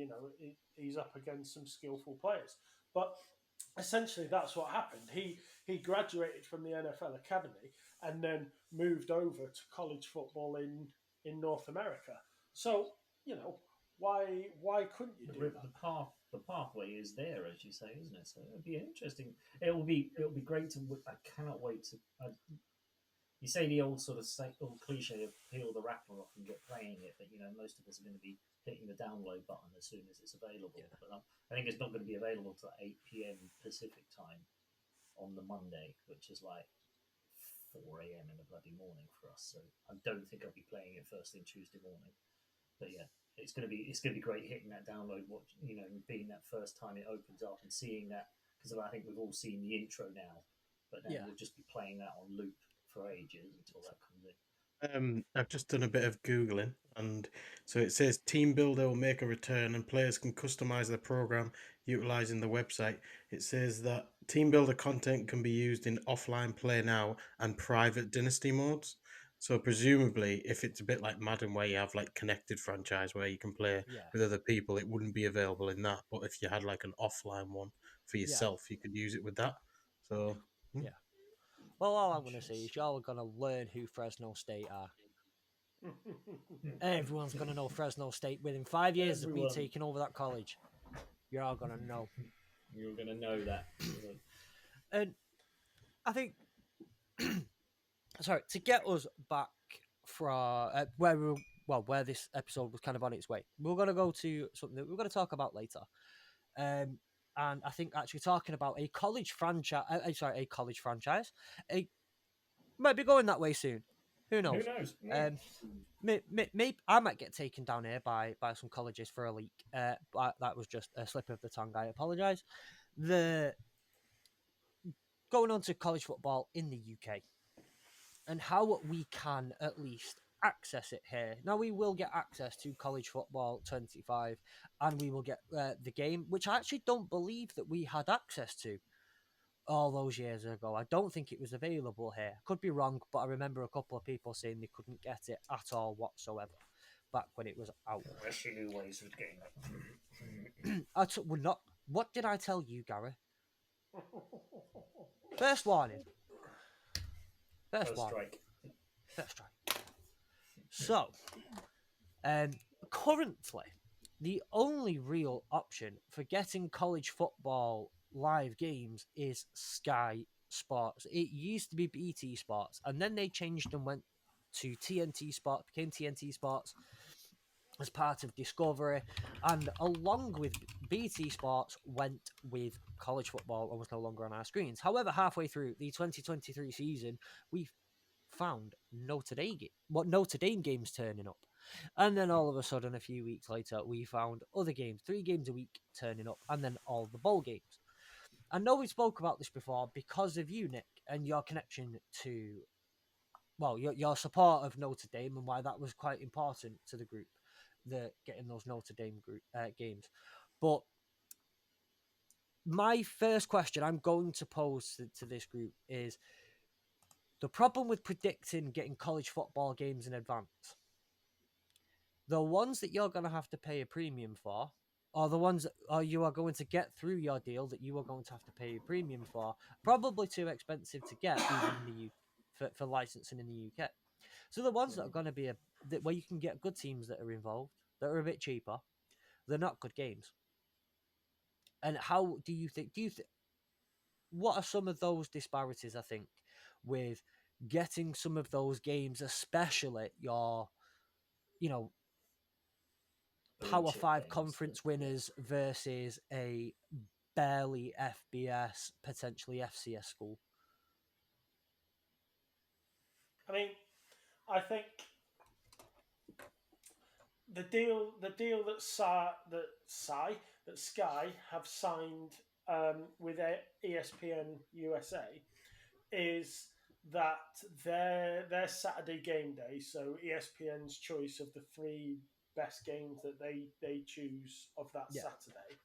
he's up against some skillful players. But essentially, that's what happened. He graduated from the NFL Academy and then moved over to college football in North America. So why couldn't you do that? The pathway is there, as you say, isn't it? So it'll be interesting. It'll be great to. I cannot wait to. You say the old sort of old cliche of peel the wrapper off and get playing it, but most of us are going to be hitting the download button as soon as it's available. Yeah. But I think it's not going to be available till 8 p.m. Pacific time on the Monday, which is like 4 a.m. in the bloody morning for us. So I don't think I'll be playing it first thing Tuesday morning. But yeah, it's going to be great hitting that download, being that first time it opens up and seeing that, because I think we've all seen the intro now, but then we'll just be playing that on loop for ages until that comes in. I've just done a bit of Googling, and so it says Team Builder will make a return and players can customize their program utilizing the website. It says that Team Builder content can be used in offline play now and private dynasty modes. So presumably, if it's a bit like Madden where you have like connected franchise where you can play Yeah. with other people, it wouldn't be available in that. But if you had like an offline one for yourself, you could use it with that. So Yeah. Well, all I'm going to say is y'all are going to learn who Fresno State are. Everyone's going to know Fresno State within 5 years of me Everyone. taking over that college. You're all going to know. You're going to know that. And I think, sorry, to get us back from where where this episode was kind of on its way. We're going to go to something that we're going to talk about later. And I think actually talking about a college franchise, a college franchise, might be going that way soon. Who knows? Who knows? I might get taken down here by some colleges for a leak. But that was just a slip of the tongue. I apologise. Going on to college football in the UK and how we can at least access it here. Now we will get access to college football 25, and we will get the game, which I actually don't believe that we had access to all those years ago. I don't think it was available here. Could be wrong, but I remember a couple of people saying they couldn't get it at all whatsoever back when it was out. Especially ways of getting We're not. What did I tell you, Gary? First warning. First warning. strike. First strike. So, currently, the only real option for getting college football live games is Sky Sports. It used to be BT Sports, and then they changed and went to TNT Sports, became TNT Sports as part of Discovery, and along with BT Sports went with college football and was no longer on our screens. However, halfway through the 2023 season, we found Notre Dame games turning up. And then all of a sudden, a few weeks later, we found other games, 3 games a week turning up, and then all the bowl games. I know we spoke about this before because of you, Nick, and your connection to, your support of Notre Dame and why that was quite important to the group, getting those Notre Dame games. But my first question I'm going to pose to this group is the problem with predicting getting college football games in advance. The ones that you're going to have to pay a premium for, or the ones that you are going to get through your deal that you are going to have to pay a premium for, probably too expensive to get even in the for licensing in the UK. So the ones that are going to be where you can get good teams that are involved, that are a bit cheaper, they're not good games. And how do you think? What are some of those disparities? I think with getting some of those games, especially your, Power 5 conference winners versus a barely FBS, potentially FCS school. I mean, I think the deal that Sky have signed with ESPN USA is that their Saturday game day, so ESPN's choice of the 3 best games that they choose of that Saturday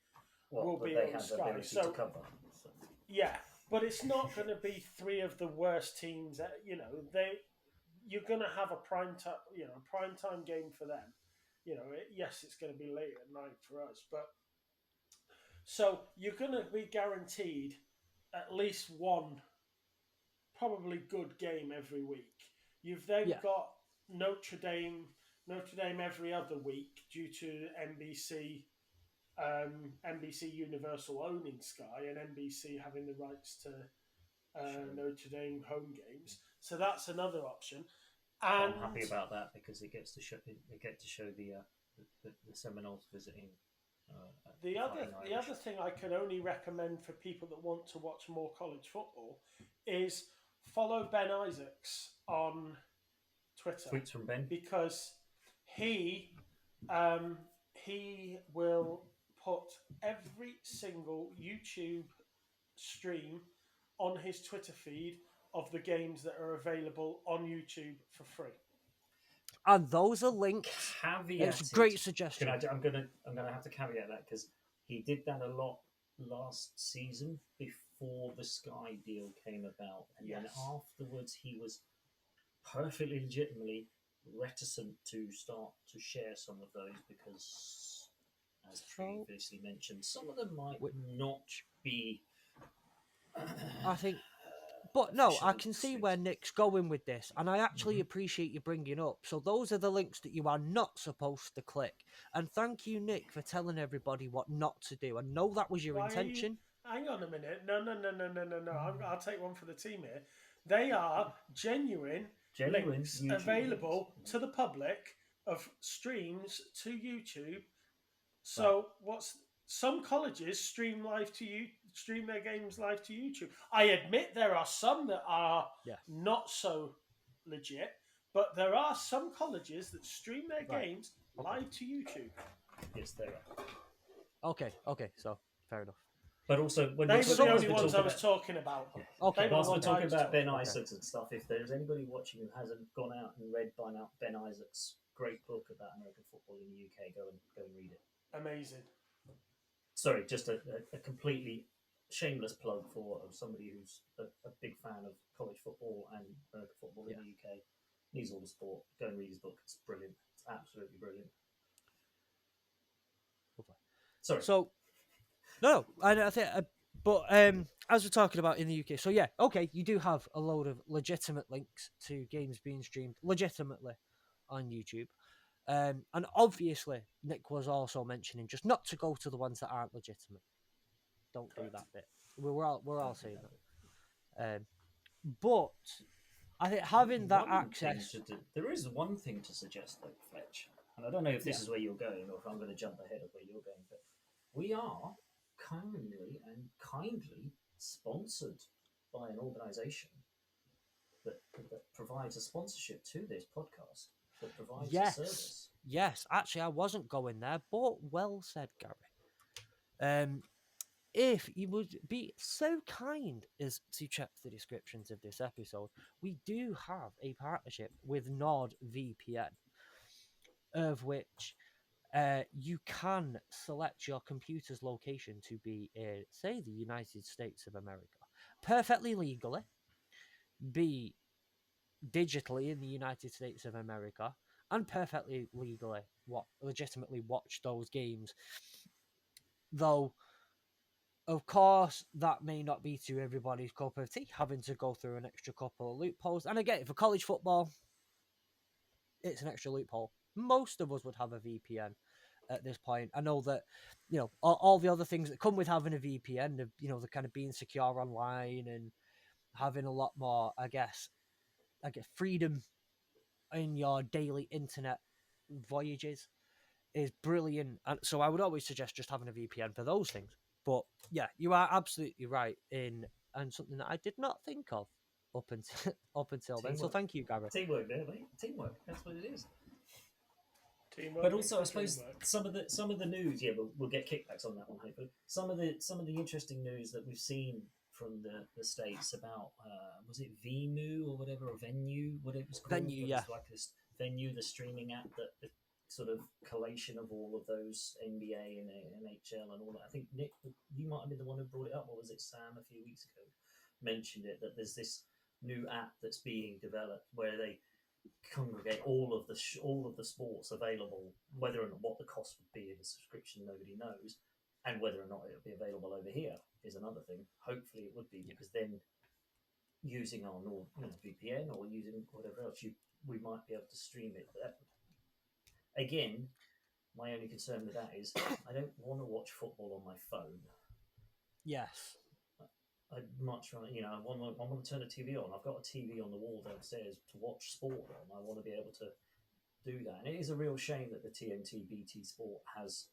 will be on Sky. So, to cover. So. Yeah, but it's not going to be 3 of the worst teams. You're going to have a prime time game for them. Yes, it's going to be late at night for us, but so you're going to be guaranteed at least one probably good game every week. You've then got Notre Dame every other week due to NBC Universal owning Sky and NBC having the rights to Notre Dame home games. So that's another option. And I'm happy about that because it gets to show the Seminoles visiting. The other thing I can only recommend for people that want to watch more college football is follow Ben Isaacs on Twitter. Tweets from Ben, because he will put every single YouTube stream on his Twitter feed of the games that are available on YouTube for free. And those are links. It's a great suggestion. I'm gonna have to caveat that because he did that a lot last season before the Sky deal came about, and then afterwards he was perfectly legitimately reticent to start to share some of those because, as previously mentioned, some of them might not be. I think. But no, I can see where Nick's going with this, and I actually appreciate you bringing up. So those are the links that you are not supposed to click. And thank you, Nick, for telling everybody what not to do. I know that was your intention. Hang on a minute. No. I'll take one for the team here. They are genuine links available to the public of streams to YouTube. So what's some colleges stream their games live to YouTube. I admit there are some that are Yeah. not so legit, but there are some colleges that stream their Right. games Okay. live to YouTube. Yes, there are. Okay, so fair enough. But also, when They we're were talking, the whilst only we're ones talking I was about, talking about. Okay. They were whilst the we're ones I talking was about Ben talking Isaacs and stuff, if there's anybody watching who hasn't gone out and read by now Ben Isaacs' great book about American football in the UK, go and read it. Amazing. Sorry, just a completely shameless plug for somebody who's a big fan of college football and American football in the UK. Needs all the sport. Go and read his book. It's brilliant. It's absolutely brilliant. Sorry. So, no, I think, but as we're talking about in the UK, so yeah, okay, you do have a load of legitimate links to games being streamed legitimately on YouTube. And obviously, Nick was also mentioning just not to go to the ones that aren't legitimate. Don't do that bit. We're all saying that. But I think having that access. There is one thing to suggest, though, Fletch, and I don't know if this is where you're going or if I'm going to jump ahead of where you're going, but we are currently and kindly sponsored by an organisation that provides a sponsorship to this podcast, that provides a service. Yes, actually, I wasn't going there, but well said, Gary. If you would be so kind as to check the descriptions of this episode, we do have a partnership with NordVPN, of which you can select your computer's location to be in, say, the United States of America, perfectly legally, be digitally in the United States of America, and perfectly legally legitimately watch those games. Though, of course, that may not be to everybody's cup of tea, having to go through an extra couple of loopholes. And again, for college football, it's an extra loophole. Most of us would have a VPN at this point. I know that, all the other things that come with having a VPN, the kind of being secure online and having a lot more, I guess, freedom in your daily internet voyages is brilliant. And so I would always suggest just having a VPN for those things. But yeah, you are absolutely right and something that I did not think of up until then. So thank you, Gary. Teamwork, there, mate. Teamwork. That's what it is. Teamwork, but also, I suppose teamwork. some of the news, we'll get kickbacks on that one, hopefully. Some of the interesting news that we've seen from the States about was it Venu or whatever, or Venue, whatever it's called. Venue, yeah. It's like this Venue, the streaming app that the sort of collation of all of those NBA and NHL and all that. I think Nick, you might have been the one who brought it up, or was it Sam a few weeks ago? Mentioned it, that there's this new app that's being developed where they congregate all of the sports available, whether or not what the cost would be of a subscription, nobody knows, and whether or not it would be available over here is another thing. Hopefully, it would be, because then using our VPN or using whatever else, we might be able to stream it. But again, my only concern with that is I don't want to watch football on my phone. Yes. I'd much rather, I want to turn the TV on. I've got a TV on the wall downstairs to watch sport on. I want to be able to do that. And it is a real shame that the TNT BT Sport has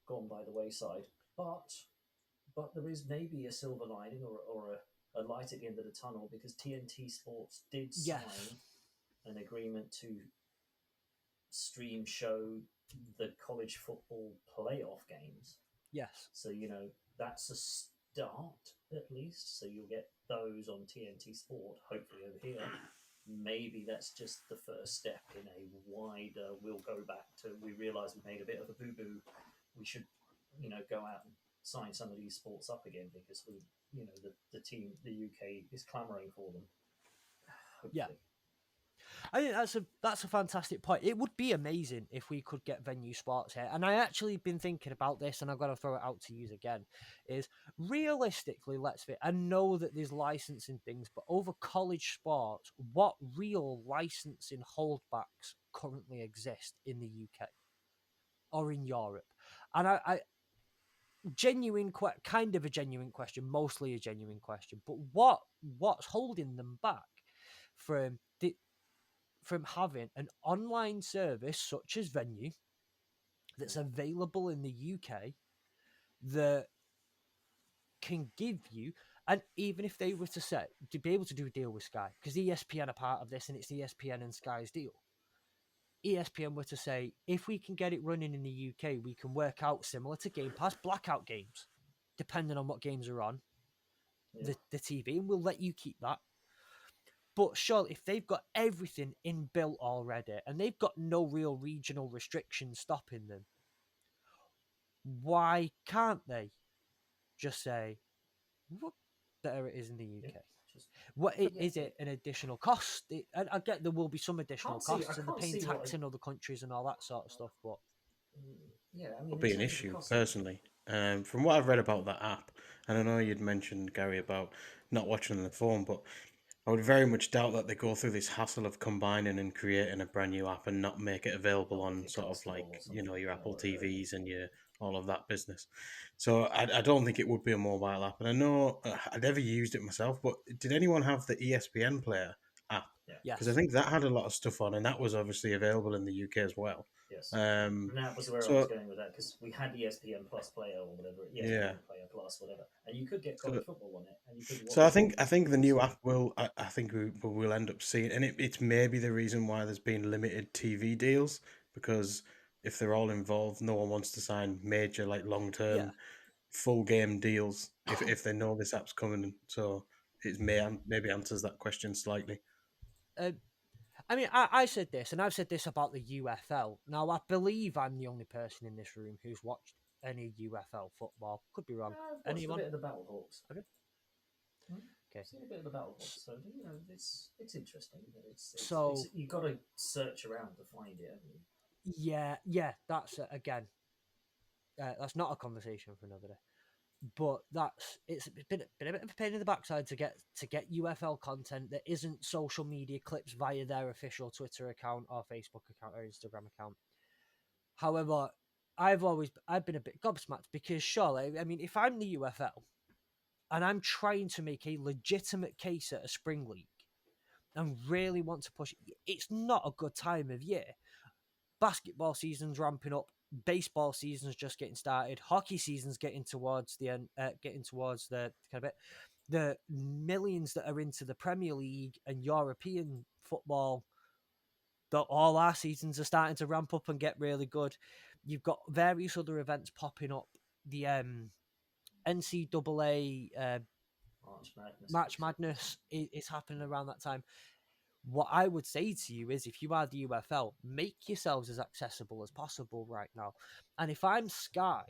gone by the wayside. But there is maybe a silver lining or a light at the end of the tunnel, because TNT Sports did sign an agreement to show the college football playoff games. Yes. So, that's a start at least. So you'll get those on TNT Sport, hopefully over here. Maybe that's just the first step in a wider, we'll go back to, we realise we made a bit of a boo-boo. We should, go out and sign some of these sports up again, because the team, the UK is clamouring for them. Hopefully. Yeah. I think that's a fantastic point. It would be amazing if we could get Venue Sports here. And I actually been thinking about this, and I've got to throw it out to you again, is realistically, I know that there's licensing things, but over college sports, what real licensing holdbacks currently exist in the UK or in Europe? And I kind of a genuine question, mostly a genuine question, but what's holding them back from having an online service such as Venue that's available in the UK that can give you, and even if they were to say, to be able to do a deal with Sky, because ESPN are part of this and it's ESPN and Sky's deal. ESPN were to say, if we can get it running in the UK, we can work out similar to Game Pass blackout games, depending on what games are on the TV, and we'll let you keep that. But sure, if they've got everything inbuilt already and they've got no real regional restrictions stopping them, why can't they just say, "Whoop, there it is in the UK"? What is it? An additional cost? I get there will be some additional costs, and they're paying tax in other countries and all that sort of stuff. But yeah, I mean, Would be an issue personally. From what I've read about that app, and I know you'd mentioned, Gary, about not watching on the phone, but I would very much doubt that they go through this hassle of combining and creating a brand new app and not make it available on sort of like, your Apple TVs and your all of that business. So I don't think it would be a mobile app. And I know I never used it myself, but did anyone have the ESPN Player app? yes, Because I think that had a lot of stuff on, and that was obviously available in the UK as well. Yes. Um, And that was where I so was going with that, because we had ESPN Plus Player or whatever, ESPN yeah. Player Plus, whatever, and you could get college football on it, and you could watch. So I think the new app will. I think we will end up seeing, and it's maybe the reason why there's been limited TV deals, because if they're all involved, no one wants to sign major like long term yeah. full game deals if they know this app's coming. So it maybe answers that question slightly. I mean, I said this, and I've said this about the UFL. Now, I believe I'm the only person in this room who's watched any UFL football. Could be wrong. I've watched Anyone? a bit of the Battlehawks. Okay. Okay. Seen a bit of the Battlehawks, so it's interesting. So you've got to search around to find it. Haven't you? yeah, that's again. That's not a conversation for another day. But it's been a bit of a pain in the backside to get UFL content that isn't social media clips via their official Twitter account or Facebook account or Instagram account. However, I've been a bit gobsmacked because surely, I mean, if I'm the UFL and I'm trying to make a legitimate case at a spring league and really want to push it, it's not a good time of year. Basketball season's ramping up. Baseball season's just getting started. Hockey season's getting towards the end, getting towards the kind of bit. The millions that are into the Premier League and European football, that all our seasons are starting to ramp up and get really good. You've got various other events popping up. The NCAA March Madness is happening around that time. What I would say to you is, if you are the UFL, make yourselves as accessible as possible right now. And if I'm Sky,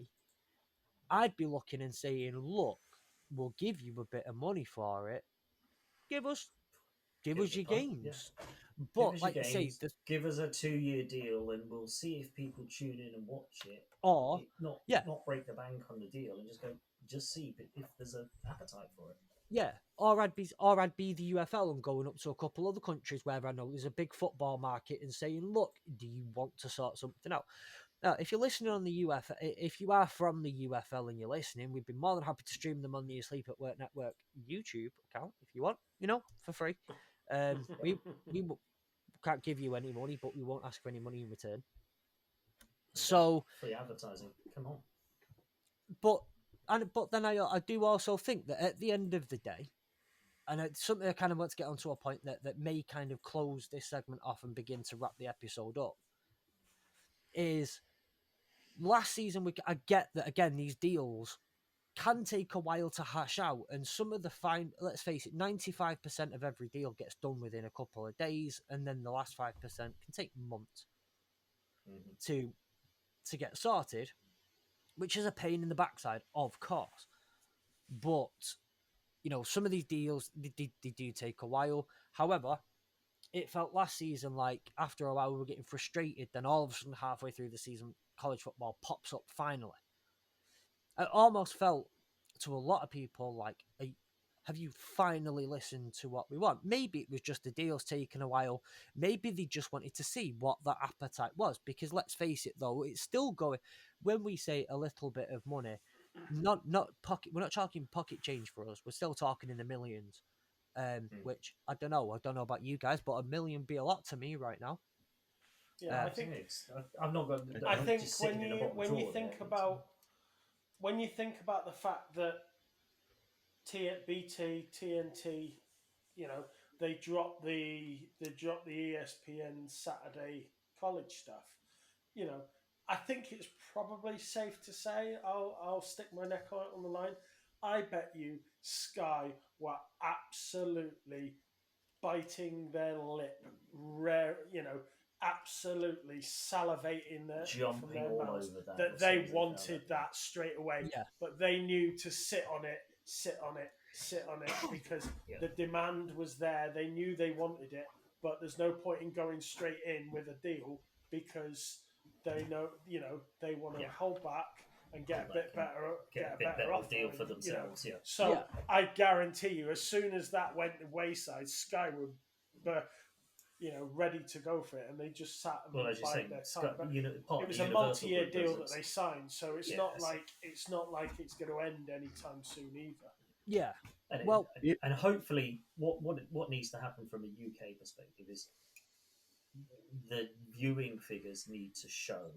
I'd be looking and saying, look, we'll give you a bit of money for it. Give us your games. Yeah. But like I say, give us a 2-year deal, and we'll see if people tune in and watch it. Or not break the bank on the deal and just see if there's an appetite for it. Yeah, or I'd be the UFL and going up to a couple other countries where I know there's a big football market and saying, look, do you want to sort something out? Now, if you're listening on the UFL, if you are from the UFL and you're listening, we'd be more than happy to stream them on the Asleep at Work Network YouTube account if you want, for free. We can't give you any money, but we won't ask for any money in return. So free advertising, come on. But then I do also think that at the end of the day, and it's something I kind of want to get onto a point that may kind of close this segment off and begin to wrap the episode up, is last season I get that, again, these deals can take a while to hash out, and some of the let's face it, 95% of every deal gets done within a couple of days, and then the last 5% can take months to get sorted, which is a pain in the backside, of course. But some of these deals they do take a while. However, it felt last season like after a while we were getting frustrated. Then all of a sudden, halfway through the season, college football pops up finally. It almost felt to a lot of people like, have you finally listened to what we want? Maybe it was just the deals taking a while. Maybe they just wanted to see what the appetite was. Because let's face it, though, it's still going. When we say a little bit of money, not pocket. We're not talking pocket change for us. We're still talking in the millions. Which I don't know. I don't know about you guys, but $1 million be a lot to me right now. Yeah, I I think think I've not got. I I'm think just when sitting in a you bottom when you drawer think there. about when you think about the fact that BT, TNT, you know, they dropped the ESPN Saturday college stuff. You know, I think it's probably safe to say I'll stick my neck out on the line. I bet you Sky were absolutely biting their lip, absolutely salivating from Jumping their all mouths over that that as soon they as they found wanted it. that straight away. Yeah. But they knew to sit on it, sit on it, sit on it because Yeah. the demand was there. They knew they wanted it, but there's no point in going straight in with a deal because they know, they want to Yeah. hold back and get Hold a bit back and better, get a bit better better offer deal for and, themselves. Yeah. So Yeah. I guarantee you, as soon as that went the wayside, Sky were, ready to go for it, and they just sat and Well, as you say, bided their time. Scott, But part it of was the a Universal multi-year Group deal is that they signed, so it's Yeah, not so- like it's going to end anytime soon either. Yeah. and Well, and hopefully, what needs to happen from a UK perspective is the viewing figures need to show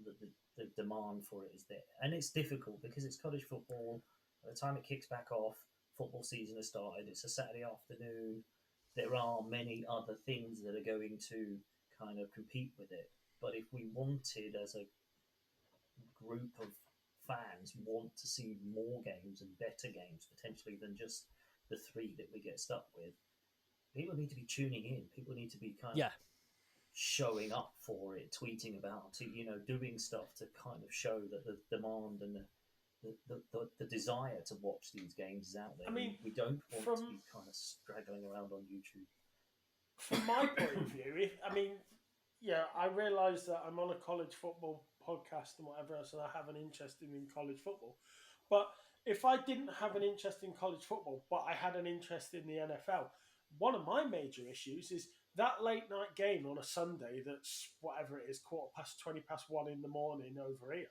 that the demand for it is there, and it's difficult because it's college football. By the time it kicks back off, football season has started. It's a Saturday afternoon. There are many other things that are going to kind of compete with it. But if we wanted, as a group of fans, want to see more games and better games potentially than just the three that we get stuck with, people need to be tuning in. People need to be kind yeah. of showing up for it, tweeting about it, doing stuff to kind of show that the demand and the desire to watch these games is out there. I mean, we don't want from- to be kind of straggling around on YouTube. From my point of view, I realise that I'm on a college football podcast and whatever else, and I have an interest in college football. But if I didn't have an interest in college football, but I had an interest in the NFL, one of my major issues is that late night game on a Sunday that's whatever it is, 1:15 in the morning over here,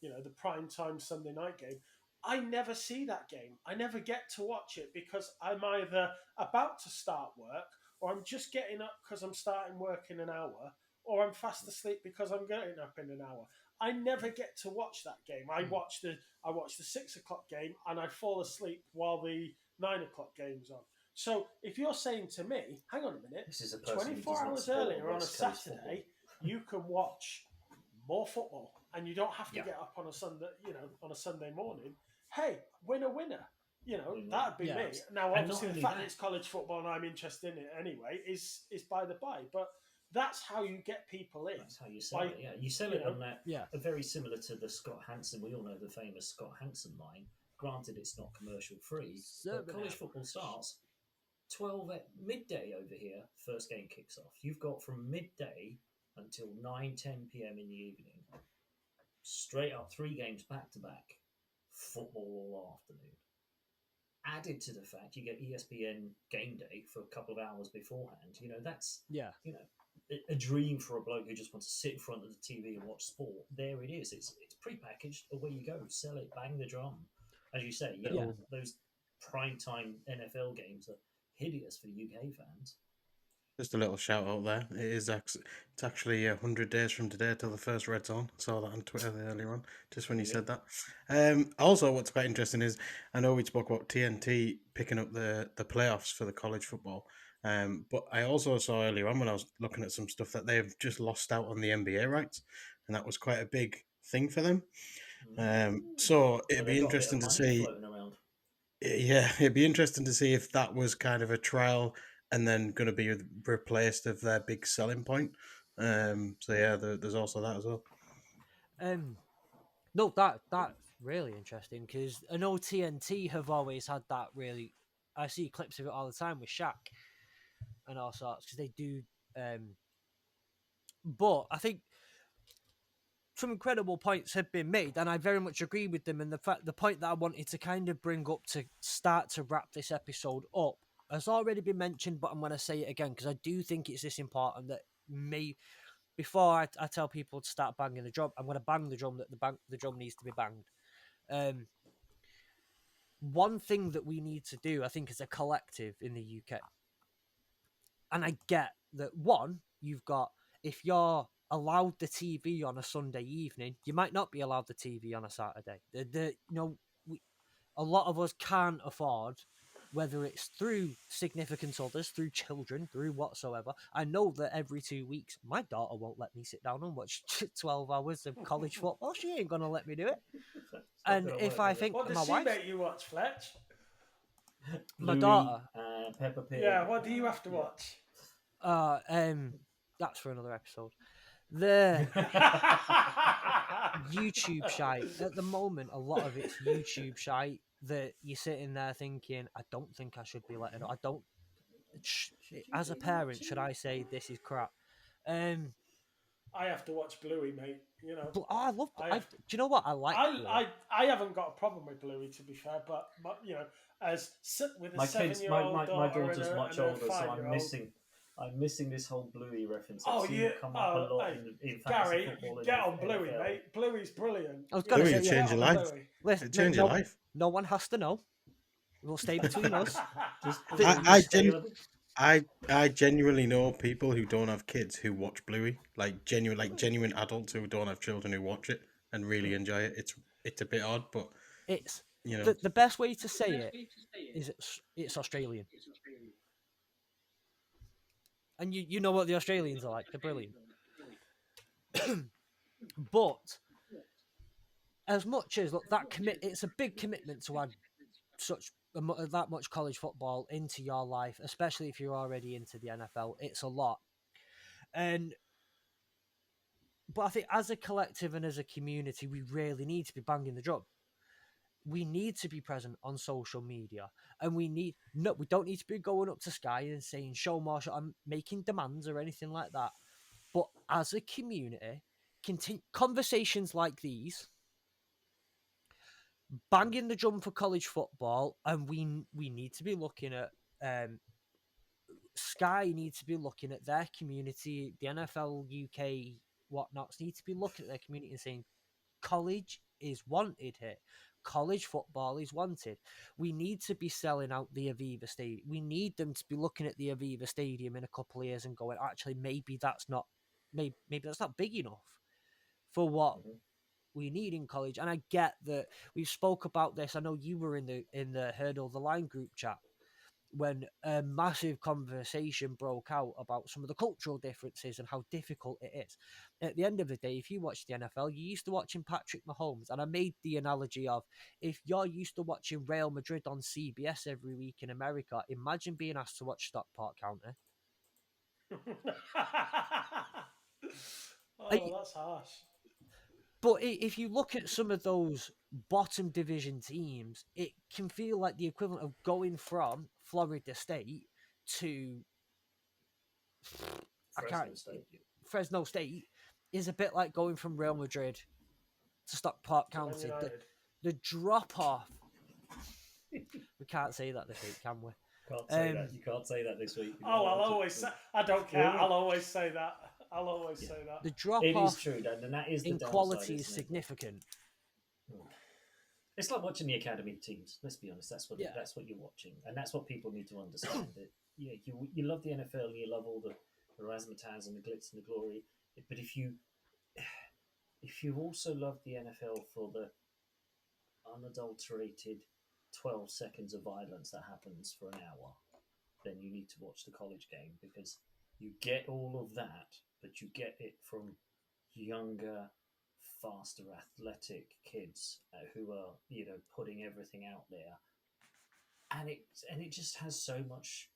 the prime time Sunday night game. I never see that game. I never get to watch it because I'm either about to start work or I'm just getting up because I'm starting work in an hour, or I'm fast asleep because I'm getting up in an hour. I never get to watch that game. I watch the 6 o'clock game and I fall asleep while the 9 o'clock game's on. So if you're saying to me, hang on a minute, This is a person who 24 does not hours support earlier on a West Coast Saturday, you can watch more football and you don't have to Yeah. get up on a Sunday, on a Sunday morning. Hey, winner, winner. Win-win. That'd be Yeah. me. Now, And obviously, not the only fact that- that it's college football and I'm interested in it anyway is by the by. But that's how you get people in. That's how you sell By- it. Yeah, you sell you it know, on that. Yeah. Very similar to the Scott Hansen. We all know the famous Scott Hansen line. Granted, it's not commercial free, but Seven college hours. football starts 12 at midday over here. First game kicks off. You've got from midday until 9-10 p.m. in the evening. Straight up 3 games back to back. Football all afternoon. Added to the fact you get ESPN game day for a couple of hours beforehand. That's Yeah. a dream for a bloke who just wants to sit in front of the TV and watch sport. There it is. It's prepackaged. Away you go. Sell it. Bang the drum. As you say, Yeah. those prime time NFL games are hideous for UK fans. Just a little shout out there. It's actually 100 days from today till the first Red's on. Saw that on Twitter earlier on, just when you said that. Also, what's quite interesting is I know we spoke about TNT picking up the playoffs for the college football. But I also saw earlier on when I was looking at some stuff that they've just lost out on the NBA rights, and that was quite a big thing for them. So it'd But be they've got a bit interesting of to money see. floating around. Yeah, it'd be interesting to see if that was kind of a trial and then going to be replaced of their big selling point. So yeah, there's also that as well. No, that's really interesting because I know TNT have always had that really. I see clips of it all the time with Shaq and all sorts because they do. But I think some incredible points have been made, and I very much agree with them. And the point that I wanted to kind of bring up to start to wrap this episode up has already been mentioned, but I'm going to say it again because I do think it's this important that before I tell people to start banging the drum, I'm going to bang the drum that the drum needs to be banged. one thing that we need to do, I think, as a collective in the UK, and I get that one, you've got, if you're allowed the TV on a Sunday evening, you might not be allowed the TV on a Saturday. A lot of us can't afford, whether it's through significant others, through children, through whatsoever. I know that every 2 weeks, my daughter won't let me sit down and watch 12 hours of college football. She ain't going to let me do it. It's not And gonna if work, I is it? think What my does she wife, make you watch, Fletch? my Bluey, daughter, Peppa Pig. Yeah, what do you have to watch? that's for another episode. The YouTube shite at the moment, a lot of it's YouTube shite that you're sitting there thinking, I don't think I should be letting. I don't. As a parent, should I say this is crap? I have to watch Bluey, mate. You know, But I love. I have Do you know what I like? Bluey? I haven't got a problem with Bluey, to be fair, but you know, with a My kids, 7-year-old my daughter daughter's and much a older, so 5-year-old. I'm missing this whole Bluey reference. Oh, I've seen you, it come up a lot hey, in fantasy Gary, football. And get on NFL. Bluey, mate. Bluey's brilliant. I was You gonna know, Bluey say, will yeah. change your get on life. Bluey. Listen, It'll change your life. No one has to know. It will stay between us. Just I genuinely know people who don't have kids who watch Bluey, like genuine adults who don't have children who watch it and really enjoy it. It's a bit odd, but It's you know, the best way to say it is it's Australian, and you know what the Australians are like. They're brilliant. But as much as look, it's a big commitment to add that much college football into your life, especially if you're already into the NFL. It's a lot, but I think as a collective and as a community, we really need to be banging the drum. We need to be present on social media, and we don't need to be going up to Sky and saying show more, I'm making demands or anything like that. But as a community, conversations like these, banging the drum for college football, and we need to be looking at Sky needs to be looking at their community, the NFL UK whatnots need to be looking at their community and saying college is wanted here. College football is wanted. We need to be selling out the Aviva Stadium. We need them to be looking at the Aviva Stadium in a couple of years and going, actually, maybe that's not big enough for what we need in college. And I get that we've spoke about this. I know you were in the Hurdle the Line group chat when a massive conversation broke out about some of the cultural differences and how difficult it is. At the end of the day, if you watch the NFL, you're used to watching Patrick Mahomes. And I made the analogy of, if you're used to watching Real Madrid on CBS every week in America, imagine being asked to watch Stockport County. That's harsh. But if you look at some of those bottom division teams, it can feel like the equivalent of going from Florida State to Fresno State is a bit like going from Real Madrid to Stockport County. The drop off. We can't say that this week, can we? Can't say that. You can't say that this week. I'll always say. I don't care. I'll always say that. I'll always say that. The drop It off is true, and that is the in downside, quality is isn't it? significant. It's like watching the academy teams. Let's be honest. That's what you're watching, and that's what people need to understand. That you love the NFL, you love all the razzmatazz and the glitz and the glory, but if you also love the NFL for the unadulterated 12 seconds of violence that happens for an hour, then you need to watch the college game, because you get all of that, but you get it from younger, faster, athletic kids who are putting everything out there, and it just has so much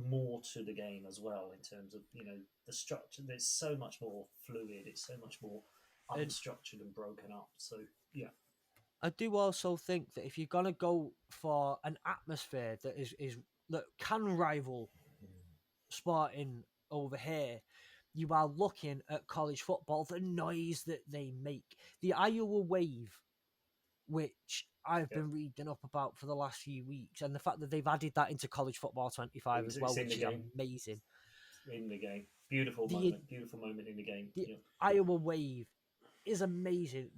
more to the game as well in terms of the structure. There's so much more fluid. It's so much more unstructured and broken up. So yeah. I do also think that if you're gonna go for an atmosphere that is that can rival Sporting over here, you are looking at college football, the noise that they make, the Iowa Wave, which I've been reading up about for the last few weeks, and the fact that they've added that into college football 25 as well, which is amazing. In the game, beautiful moment in the game. The Iowa Wave is amazing.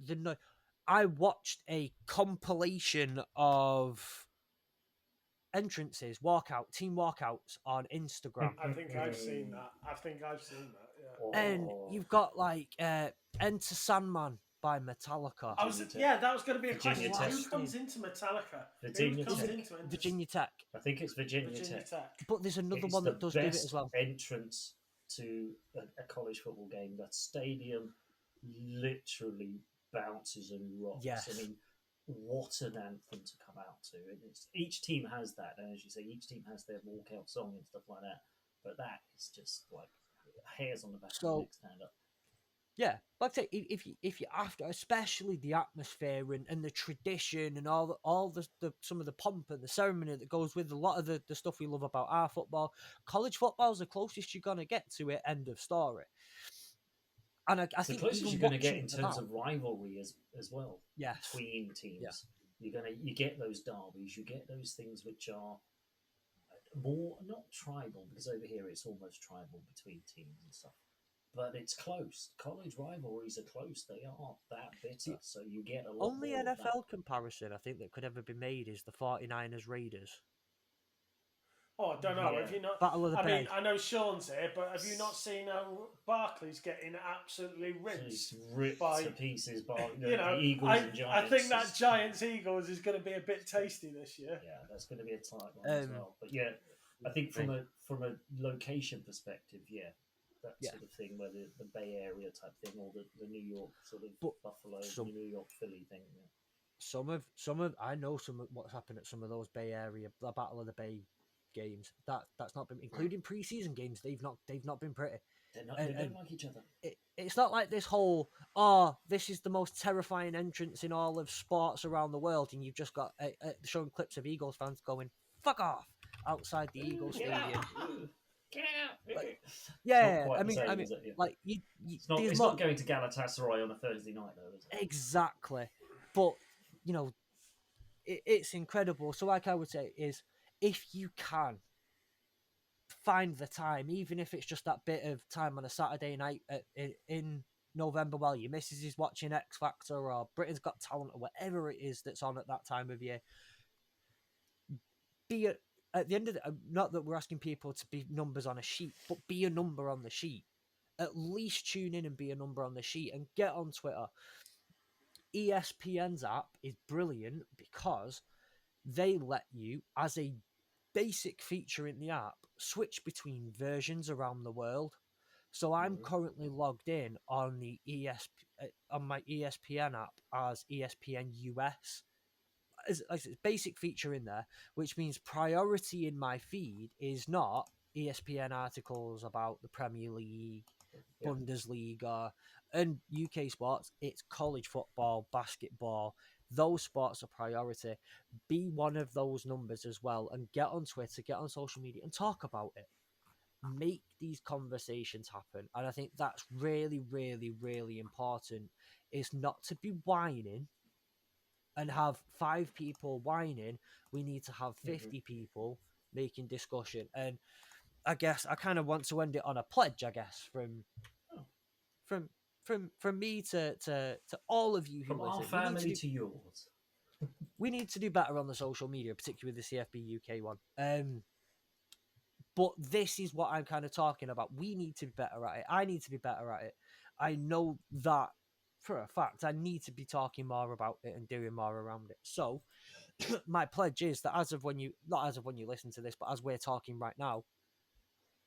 I watched a compilation of entrances, team walkouts on Instagram. I think I've seen that. Yeah. And Oh, you've got like Enter Sandman by Metallica. That was going to be a Virginia question. Tech. Who comes into Metallica? Virginia Who comes Tech. into Virginia Tech. I think it's Virginia Virginia Tech. Tech? But there's another It's one the that does do it best as well. entrance to a college football game. That stadium literally bounces and rocks. Yes. I mean, what an anthem to come out to. And each team has that, and as you say, each team has their walkout song and stuff like that. But that is just like hairs on the back of the neck stand up. Yeah, like I say, if you after, especially the atmosphere and the tradition and all the some of the pomp and the ceremony that goes with a lot of the stuff we love about our football, college football is the closest you're gonna get to it. End of story. And I It's the think closest even you're going to get in watching terms that- of rivalry as well Yes. between teams. Yeah. You get those derbies, you get those things which are more not tribal, because over here it's almost tribal between teams and stuff. But it's close. College rivalries are close. They are that bitter. So you get a lot only more of that. NFL comparison I think that could ever be made is the 49ers Raiders. Oh, I don't know. Yeah. Have you not? Battle of the I mean, Bay. I know Sean's here, but have you not seen how Barkley's getting absolutely It's rinsed? ripped by- to pieces by You know, the Eagles I and Giants. think that Giants Eagles is going to be a bit tasty this year. Yeah, that's going to be a tight one as well. But yeah, I think from a location perspective, yeah, that sort of thing, where the Bay Area type thing, or the New York sort of Buffalo, New York, Philly thing. Yeah. Some of I know some of what's happened at some of those Bay Area, the Battle of the Bay games. That's not been, including preseason games. They've not been pretty. They don't like each other. It's not like this whole this is the most terrifying entrance in all of sports around the world, and you've just got showing clips of Eagles fans going "fuck off" outside the Eagles stadium. Get out! Like, yeah, Not quite I the mean, same, is it? Yeah. like It's not going to Galatasaray on a Thursday night, though, is it? Exactly, but it's incredible. So, like I would say, is if you can find the time, even if it's just that bit of time on a Saturday night in November while your missus is watching X Factor or Britain's Got Talent or whatever it is that's on at that time of year, be at the end of the, not that we're asking people to be numbers on a sheet, but be a number on the sheet. At least tune in and be a number on the sheet and get on Twitter. ESPN's app is brilliant because they let you, as a basic feature in the app, switch between versions around the world. So I'm currently logged in on the on my ESPN app as ESPN US. It's a basic feature in there, which means priority in my feed is not ESPN articles about the Premier League, Bundesliga, and UK sports. It's college football, basketball. Those sports are priority. Be one of those numbers as well, and get on Twitter, get on social media, and talk about it. Make these conversations happen. And I think that's really, really, really important, is not to be whining and have 5 people whining. We need to have 50 people making discussion. And I guess I kind of want to end it on a pledge, I guess, from me to all of you who From listen. our family to yours. We need to do better on the social media, particularly with the CFB UK one. But this is what I'm kind of talking about. We need to be better at it. I need to be better at it. I know that for a fact. I need to be talking more about it and doing more around it. So my pledge is that not as of when you listen to this, but as we're talking right now,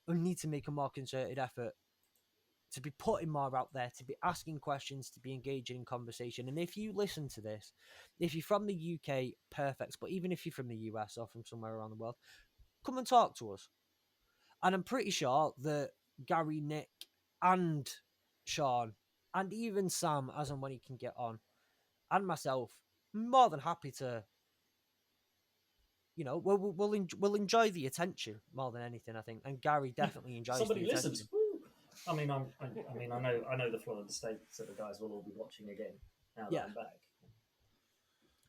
we need to make a more concerted effort to be putting more out there, to be asking questions, to be engaging in conversation. And if you listen to this, if you're from the UK, perfect. But even if you're from the US or from somewhere around the world, come and talk to us. And I'm pretty sure that Gary, Nick, and Sean, and even Sam, as and when he can get on, and myself, more than happy to. We'll enjoy the attention more than anything, I think. And Gary definitely enjoys Somebody the listens. attention. Woo! I mean, I know the Florida State sort of guys will all be watching again now that I'm back.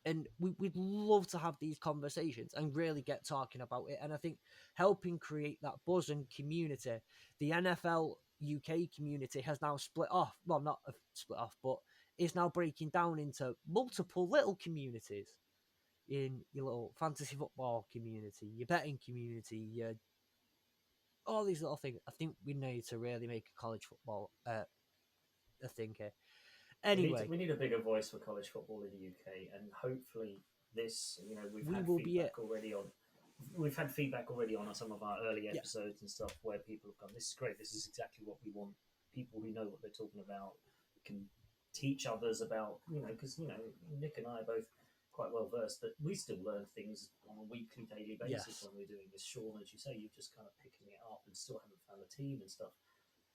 And we'd love to have these conversations and really get talking about it. And I think helping create that buzz and community, the NFL UK community has now split off. Well, not split off, but is now breaking down into multiple little communities in your little fantasy football community, your betting community, your all these little things. I think we need to really make college football a thing here. Anyway, we need a bigger voice for college football in the UK, and hopefully this, we've we had will be feedback already on. We've had feedback already on some of our early Yeah. episodes and stuff where people have gone, "This is great. This is exactly what we want." People who know what they're talking about can teach others about, because Nick and I are both quite well versed, but we still learn things on a weekly, daily basis Yes. when we're doing this. Sean, as you say, you're just kind of picking it up and still haven't found a team and stuff.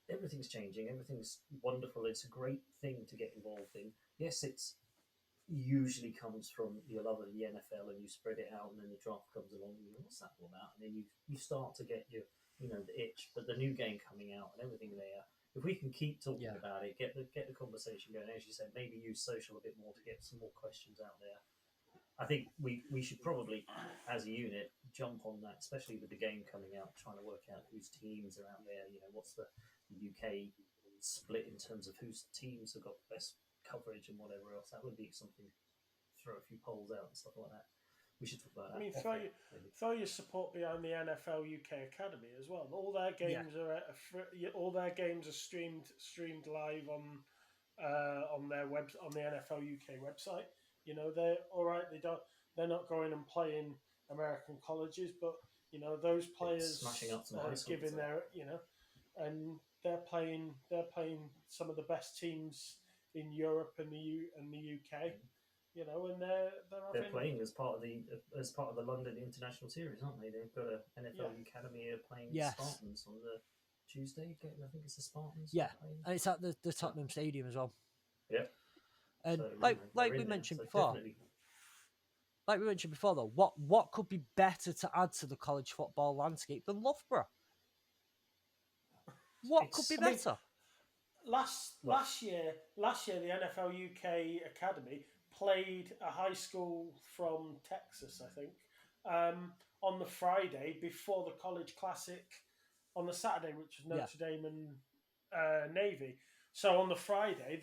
Everything's changing. Everything's wonderful. It's a great thing to get involved in. Yes, it's usually comes from your love of the NFL, and you spread it out, and then the draft comes along, and you go, what's that all about? And then you start to get your the itch. But the new game coming out and everything there, if we can keep talking Yeah. about it, get the conversation going, as you said, maybe use social a bit more to get some more questions out there. I think we should probably, as a unit, jump on that, especially with the game coming out, trying to work out whose teams are out there. What's the UK split in terms of whose teams have got the best coverage and whatever else. That would be something. Throw a few polls out and stuff like that. We should talk about that. I mean, off-air, throw your support behind the NFL UK Academy as well. All their games all their games are streamed live on their on the NFL UK website. They're all right. They're not going and playing American colleges, but those players smashing up some are high schools, giving their and they're playing some of the best teams in Europe and the UK. And they're playing as part of the London International Series, aren't they? They've got an NFL Academy playing Yes. Spartans on the Tuesday. I think it's the Spartans. Yeah, playing. and it's at the Tottenham Stadium as well. Yeah. And So, like they're we in there, mentioned so before, definitely. though, what could be better to add to the college football landscape than Loughborough? What could be better? Last year, the NFL UK Academy played a high school from Texas, I think, on the Friday before the College Classic on the Saturday, which was Notre Dame and Navy. So on the Friday,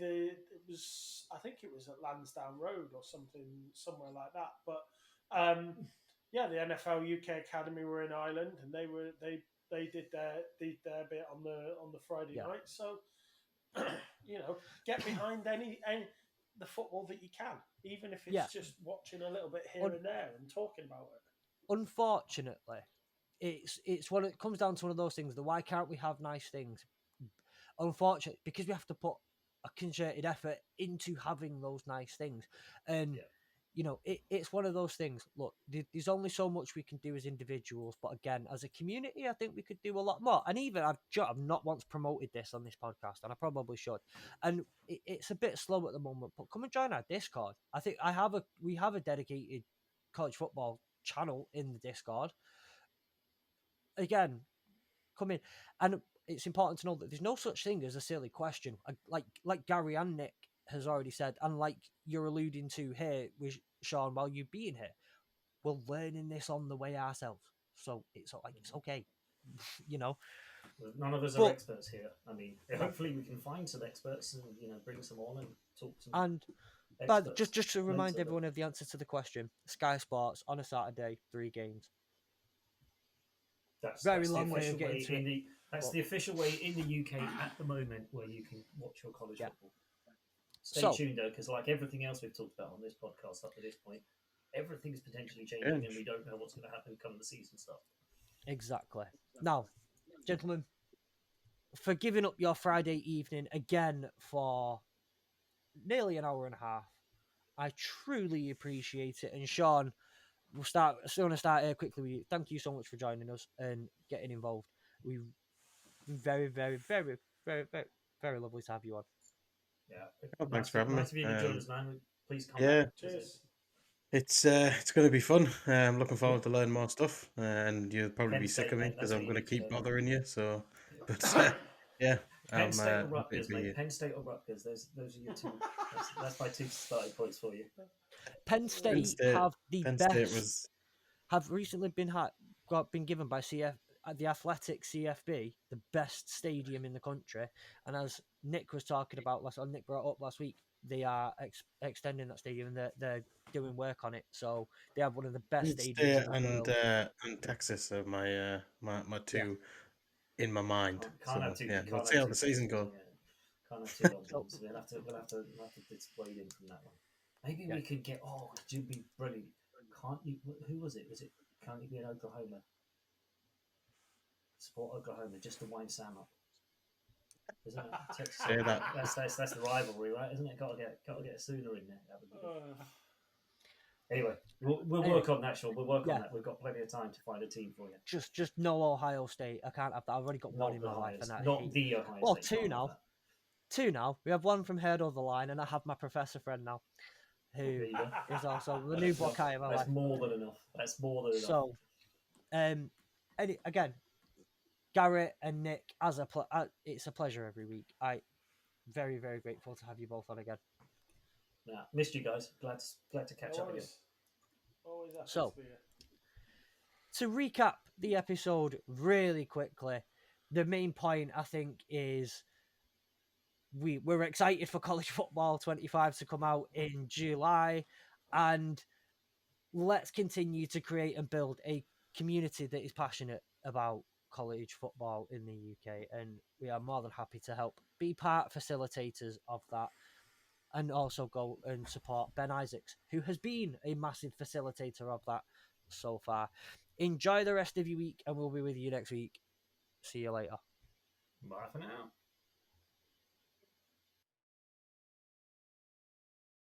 I think it was at Lansdowne Road or somewhere like that. But the NFL UK Academy were in Ireland, and they did their bit on the Friday night. So get behind any the football that you can, even if it's just watching a little bit here and there and talking about it. Unfortunately, it comes down to one of those things. Why can't we have nice things? Unfortunately, because we have to put a concerted effort into having those nice things, and it's one of those things. Look, there's only so much we can do as individuals, but again, as a community, I think we could do a lot more. And even I've not once promoted this on this podcast, and I probably should. And it's a bit slow at the moment, but come and join our Discord. I think we have a dedicated college football channel in the Discord. Again, come in, and it's important to know that there's no such thing as a silly question. Like Gary and Nick has already said, and like you're alluding to here with Sean while you being here, we're learning this on the way ourselves. So it's okay, None of us are experts here. I mean, hopefully we can find some experts and bring some on and talk to them. But just to remind everyone of the answer to the question, Sky Sports on a Saturday, 3 games. That's very long way of getting to it. That's the official way in the UK at the moment where you can watch your college football. Stay tuned though, because like everything else we've talked about on this podcast up to this point, everything's potentially changing, and we don't know what's going to happen come the season stuff. Exactly. Now, gentlemen, for giving up your Friday evening again for nearly an hour and a half, I truly appreciate it. And Sean, we'll start here quickly with you. Thank you so much for joining us and getting involved. We very, very, very, very, very, very lovely to have you on. Yeah. Thanks for having me. Nice of you to join us, man. Please come back. Cheers. It's going to be fun. I'm looking forward to learn more stuff, and you'll probably be sick of me because I'm going to keep bothering you. So, but yeah, Penn State or Rutgers, mate. Penn State or Rutgers. Those are your two. That's my 2 starting points for you. Penn State have the best. Have recently been given by the Athletic CFB the best stadium in the country, and as Nick was talking about Nick brought up last week, they are extending that stadium. They're doing work on it, so they have one of the best It's stadiums in the world. and Texas are my two in my mind. Can't have So two. yeah, You we'll can't see have how two. the season goes. Yeah. Can't have two Londons. So- We'll have to dissuade him from that one. Maybe Yeah. we could get. Oh, could you be brilliant? Can't you? Who was it? Was it? Can't you be in Oklahoma? Support Oklahoma just to wind Sam up. Isn't it? Texas. Say that. That's the rivalry, right? Isn't it? Got to get a Sooner in there. That would be good. Anyway, we'll work on that, Sean. We'll work on that. We've got plenty of time to find a team for you. Just no Ohio State. I can't have that. I've already got one in my life, and that not the Ohio well, State. two now. Two now. We have one from Heard of the Line, and I have my professor friend now, who is also the new block eye of my life. That's more than enough. That's more than enough. So, again, Garrett and Nick, it's a pleasure every week. Very, very grateful to have you both on again. Yeah, missed you guys. Glad to catch up again. Always happy So, to be here. to recap the episode really quickly, the main point I think is we're excited for college football 25 to come out in July, and let's continue to create and build a community that is passionate about college football in the UK, and we are more than happy to help be part facilitators of that, and also go and support Ben Isaacs, who has been a massive facilitator of that so far. Enjoy the rest of your week, and we'll be with you next week. See you later. Bye for now.